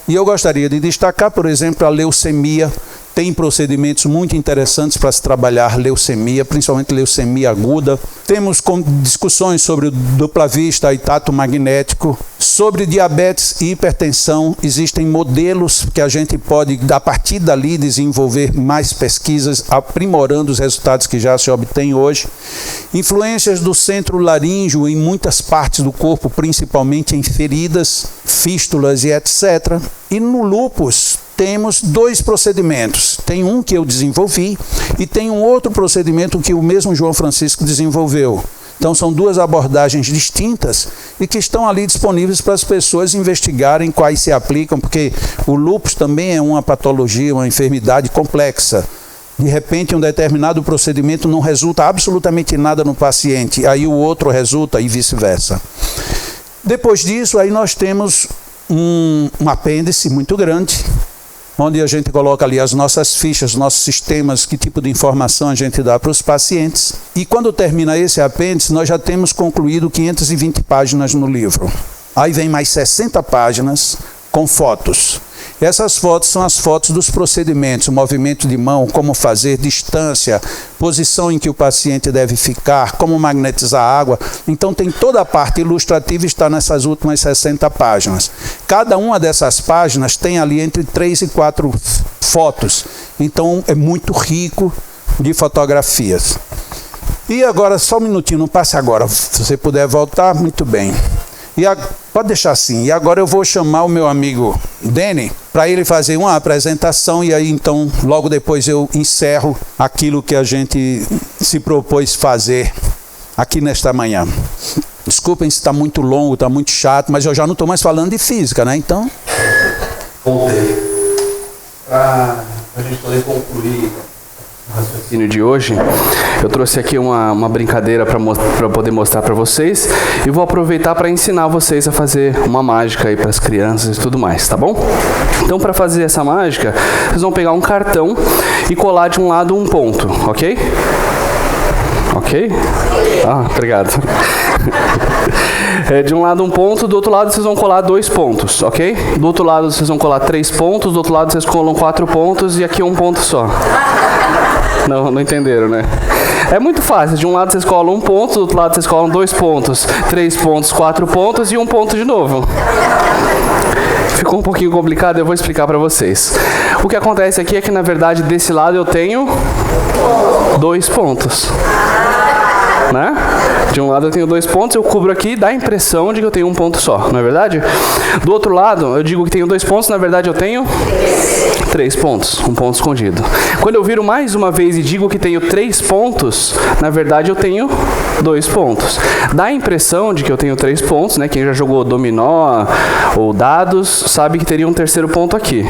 E eu gostaria de destacar, por exemplo, a leucemia. Tem procedimentos muito interessantes para se trabalhar leucemia, principalmente leucemia aguda. Temos discussões sobre o dupla vista e tato magnético. Sobre diabetes e hipertensão, existem modelos que a gente pode, a partir dali, desenvolver mais pesquisas, aprimorando os resultados que já se obtêm hoje. Influências do centro laríngeo em muitas partes do corpo, principalmente em feridas, fístulas e etc. E no lúpus, temos 2 procedimentos. Tem um que eu desenvolvi e tem um outro procedimento que o mesmo João Francisco desenvolveu. Então são 2 abordagens distintas e que estão ali disponíveis para as pessoas investigarem quais se aplicam, porque o lúpus também é uma patologia, uma enfermidade complexa. De repente um determinado procedimento não resulta absolutamente nada no paciente, aí o outro resulta e vice-versa. Depois disso, aí nós temos um apêndice muito grande, onde a gente coloca ali as nossas fichas, nossos sistemas, que tipo de informação a gente dá para os pacientes. E quando termina esse apêndice, nós já temos concluído 520 páginas no livro. Aí vem mais 60 páginas com fotos. Essas fotos são as fotos dos procedimentos, o movimento de mão, como fazer, distância, posição em que o paciente deve ficar, como magnetizar a água. Então tem toda a parte ilustrativa, está nessas últimas 60 páginas. Cada uma dessas páginas tem ali entre 3 e 4 fotos. Então é muito rico de fotografias. E agora, só um minutinho, não passe agora. Se você puder voltar, muito bem. Pode deixar assim. E agora eu vou chamar o meu amigo Deni para ele fazer uma apresentação e aí então logo depois eu encerro aquilo que a gente se propôs fazer aqui nesta manhã. Desculpem se está muito longo, está muito chato, mas eu já não estou mais falando de física, né? Então... Voltei. Para a gente poder concluir o raciocínio de hoje, eu trouxe aqui uma brincadeira para poder mostrar para vocês e vou aproveitar para ensinar vocês a fazer uma mágica aí para as crianças e tudo mais, tá bom? Então, para fazer essa mágica, vocês vão pegar um cartão e colar de um lado um ponto, ok? Ok? Ah, obrigado. De um lado um ponto, do outro lado vocês vão colar 2 pontos, ok? Do outro lado vocês vão colar 3 pontos, do outro lado vocês colam 4 pontos e aqui um ponto só. Não entenderam, né? É muito fácil, de um lado vocês colam 1 ponto, do outro lado vocês colam 2 pontos, 3 pontos, 4 pontos e 1 ponto de novo. Ficou um pouquinho complicado, eu vou explicar para vocês. O que acontece aqui é que, na verdade, desse lado eu tenho 2 pontos. Né? De um lado eu tenho 2 pontos, eu cubro aqui, dá a impressão de que eu tenho 1 ponto só, não é verdade? Do outro lado, eu digo que tenho 2 pontos, na verdade eu tenho 3 pontos, 1 ponto escondido. Quando eu viro mais uma vez e digo que tenho 3 pontos, na verdade eu tenho 2 pontos. Dá a impressão de que eu tenho 3 pontos, né? Quem já jogou dominó ou dados sabe que teria um terceiro ponto aqui.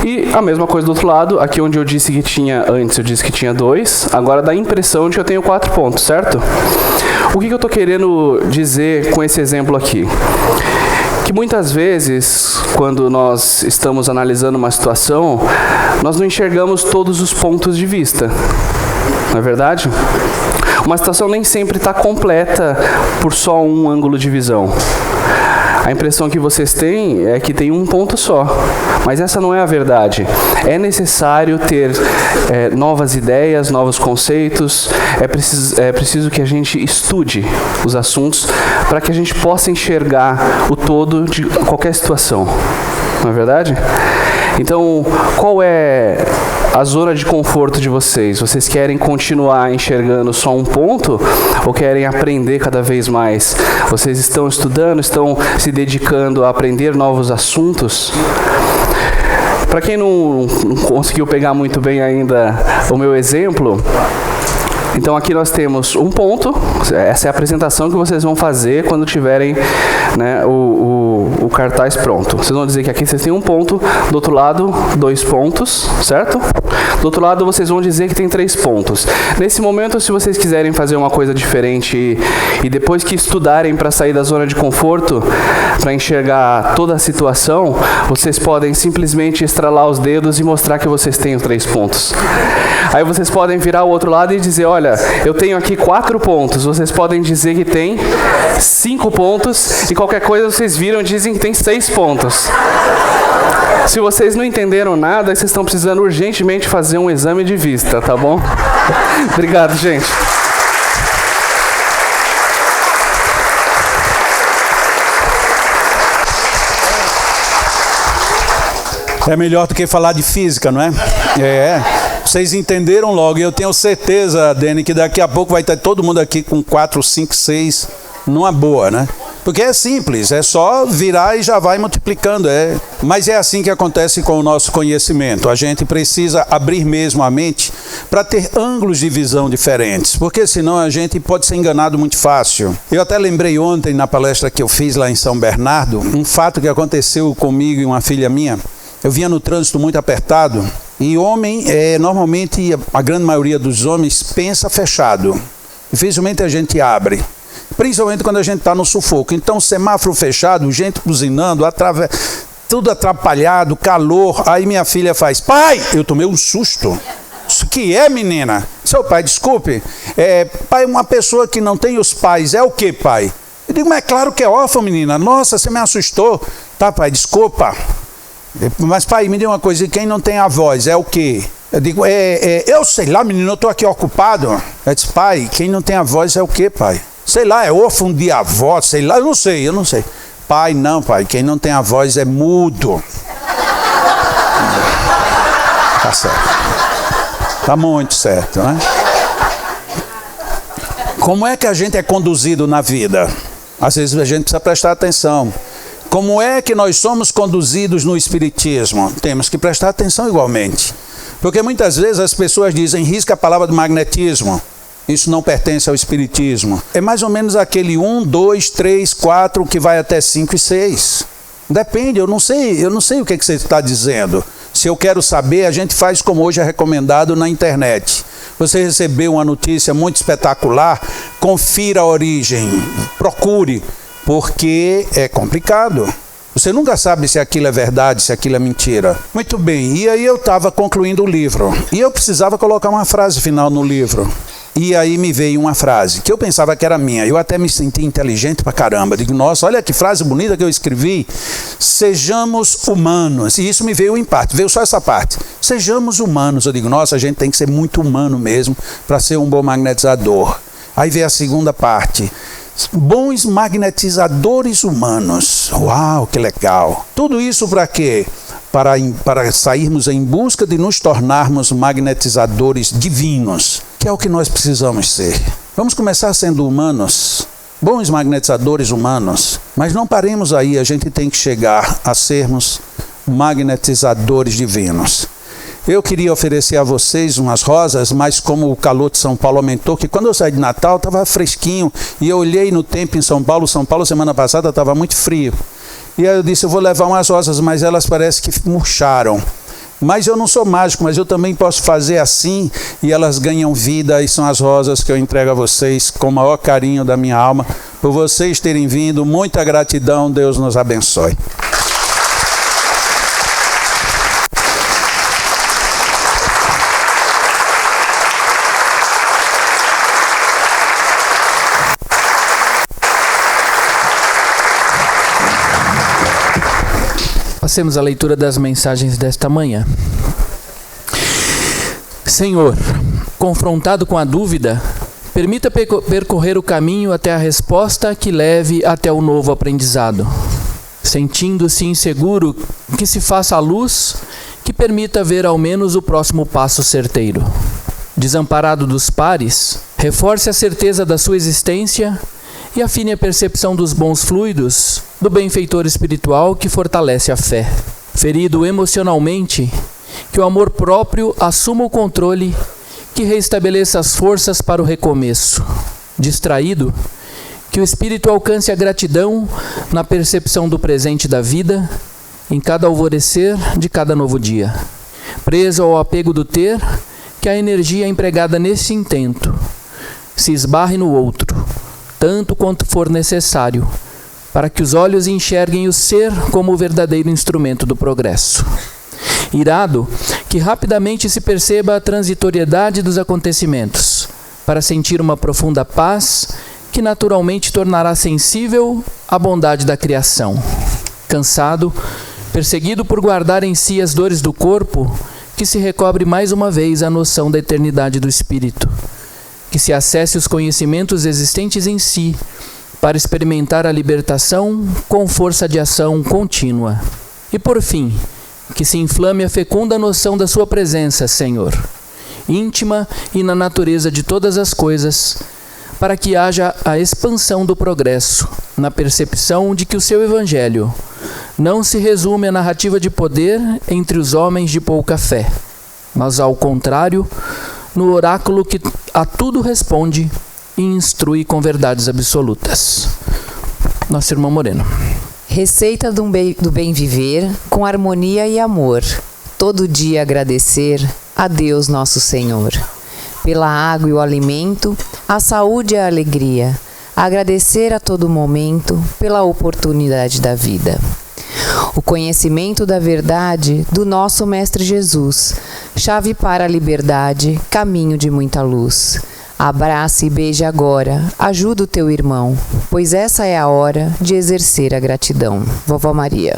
E a mesma coisa do outro lado, aqui onde eu disse que tinha, antes eu disse que tinha 2, agora dá a impressão de que eu tenho 4 pontos, certo? O que eu estou querendo dizer com esse exemplo aqui? Que muitas vezes, quando nós estamos analisando uma situação, nós não enxergamos todos os pontos de vista, não é verdade? Uma situação nem sempre está completa por só um ângulo de visão. A impressão que vocês têm é que tem 1 ponto só, mas essa não é a verdade. É necessário ter novas ideias, novos conceitos, é preciso que a gente estude os assuntos para que a gente possa enxergar o todo de qualquer situação, não é verdade? Então, qual é a zona de conforto de vocês? Vocês querem continuar enxergando só 1 ponto ou querem aprender cada vez mais? Vocês estão estudando, estão se dedicando a aprender novos assuntos? Para quem não conseguiu pegar muito bem ainda o meu exemplo, então aqui nós temos 1 ponto, essa é a apresentação que vocês vão fazer quando tiverem, né, o cartaz pronto. Vocês vão dizer que aqui vocês têm 1 ponto, do outro lado 2 pontos, certo? Do outro lado vocês vão dizer que tem 3 pontos. Nesse momento, se vocês quiserem fazer uma coisa diferente e depois que estudarem para sair da zona de conforto, para enxergar toda a situação, vocês podem simplesmente estralar os dedos e mostrar que vocês têm os 3 pontos. Aí vocês podem virar o outro lado e dizer, olha, eu tenho aqui 4 pontos, vocês podem dizer que tem 5 pontos e qualquer coisa vocês viram e dizem que tem 6 pontos. Se vocês não entenderam nada, vocês estão precisando urgentemente fazer um exame de vista, tá bom? Obrigado, gente. É melhor do que falar de física, não é? Vocês entenderam logo. E eu tenho certeza, Deni, que daqui a pouco vai ter todo mundo aqui com 4, 5, 6 numa boa, né? Porque é simples, é só virar e já vai multiplicando. Mas é assim que acontece com o nosso conhecimento. A gente precisa abrir mesmo a mente para ter ângulos de visão diferentes, porque senão a gente pode ser enganado muito fácil. Eu até lembrei ontem, na palestra que eu fiz lá em São Bernardo, um fato que aconteceu comigo e uma filha minha. Eu vinha no trânsito muito apertado e homem, normalmente a grande maioria dos homens pensa fechado. Dificilmente a gente abre, principalmente quando a gente está no sufoco. Então, semáforo fechado, gente buzinando, tudo atrapalhado, calor. Aí minha filha faz, pai, eu tomei um susto. Isso que é, menina? Seu pai, desculpe, pai, uma pessoa que não tem os pais, é o que, pai? Eu digo, mas é claro que é órfão, menina. Nossa, você me assustou. Tá, pai, desculpa. Mas pai, me diga uma coisa, quem não tem avós é o quê? Eu digo, eu sei lá, menino, eu estou aqui ocupado. Eu disse, pai, quem não tem avós é o quê, pai? Sei lá, é órfão de avó, sei lá, eu não sei. Pai, não, pai, quem não tem avós é mudo. Tá certo. Tá muito certo, né? Como é que a gente é conduzido na vida? Às vezes a gente precisa prestar atenção. Como é que nós somos conduzidos no espiritismo? Temos que prestar atenção igualmente. Porque muitas vezes as pessoas dizem, risca a palavra do magnetismo. Isso não pertence ao espiritismo. É mais ou menos aquele 1, 2, 3, 4 que vai até 5 e 6. Depende, eu não sei o que você está dizendo. Se eu quero saber, a gente faz como hoje é recomendado na internet. Você recebeu uma notícia muito espetacular, confira a origem, procure, porque é complicado. Você nunca sabe se aquilo é verdade, se aquilo é mentira. Muito bem, e aí eu estava concluindo o livro, e eu precisava colocar uma frase final no livro. E aí me veio uma frase, que eu pensava que era minha, eu até me senti inteligente pra caramba. Digo, nossa, olha que frase bonita que eu escrevi. Sejamos humanos. E isso me veio em parte, veio só essa parte. Sejamos humanos. Eu digo, nossa, a gente tem que ser muito humano mesmo para ser um bom magnetizador. Aí veio a segunda parte. Bons magnetizadores humanos. Uau, que legal. Tudo isso para quê? Para sairmos em busca de nos tornarmos magnetizadores divinos, que é o que nós precisamos ser. Vamos começar sendo humanos, bons magnetizadores humanos, mas não paremos aí, a gente tem que chegar a sermos magnetizadores divinos. Eu queria oferecer a vocês umas rosas, mas como o calor de São Paulo aumentou, que quando eu saí de Natal estava fresquinho, e eu olhei no tempo em São Paulo semana passada estava muito frio. E aí eu disse, eu vou levar umas rosas, mas elas parecem que murcharam. Mas eu não sou mágico, mas eu também posso fazer assim, e elas ganham vida, e são as rosas que eu entrego a vocês com o maior carinho da minha alma, por vocês terem vindo. Muita gratidão, Deus nos abençoe. Passemos a leitura das mensagens desta manhã. Senhor, confrontado com a dúvida, permita percorrer o caminho até a resposta que leve até o novo aprendizado. Sentindo-se inseguro, que se faça a luz que permita ver ao menos o próximo passo certeiro. Desamparado dos pares, reforce a certeza da sua existência e afine a percepção dos bons fluidos do benfeitor espiritual que fortalece a fé. Ferido emocionalmente, que o amor próprio assuma o controle, que reestabeleça as forças para o recomeço. Distraído, que o espírito alcance a gratidão na percepção do presente da vida, em cada alvorecer de cada novo dia. Preso ao apego do ter, que a energia empregada nesse intento se esbarre no outro, tanto quanto for necessário, para que os olhos enxerguem o ser como o verdadeiro instrumento do progresso. Irado, que rapidamente se perceba a transitoriedade dos acontecimentos, para sentir uma profunda paz que naturalmente tornará sensível à bondade da criação. Cansado, perseguido por guardar em si as dores do corpo, que se recobre mais uma vez a noção da eternidade do espírito, que se acesse os conhecimentos existentes em si, para experimentar a libertação com força de ação contínua. E por fim, que se inflame a fecunda noção da sua presença, Senhor, íntima e na natureza de todas as coisas, para que haja a expansão do progresso, na percepção de que o seu Evangelho não se resume à narrativa de poder entre os homens de pouca fé, mas ao contrário, no oráculo que a tudo responde e instrui com verdades absolutas. Nosso irmão Moreno. Receita do bem viver com harmonia e amor. Todo dia agradecer a Deus nosso Senhor. Pela água e o alimento, a saúde e a alegria. Agradecer a todo momento pela oportunidade da vida. O conhecimento da verdade do nosso Mestre Jesus, chave para a liberdade, caminho de muita luz. Abraça e beija agora, ajuda o teu irmão, pois essa é a hora de exercer a gratidão. Vovó Maria.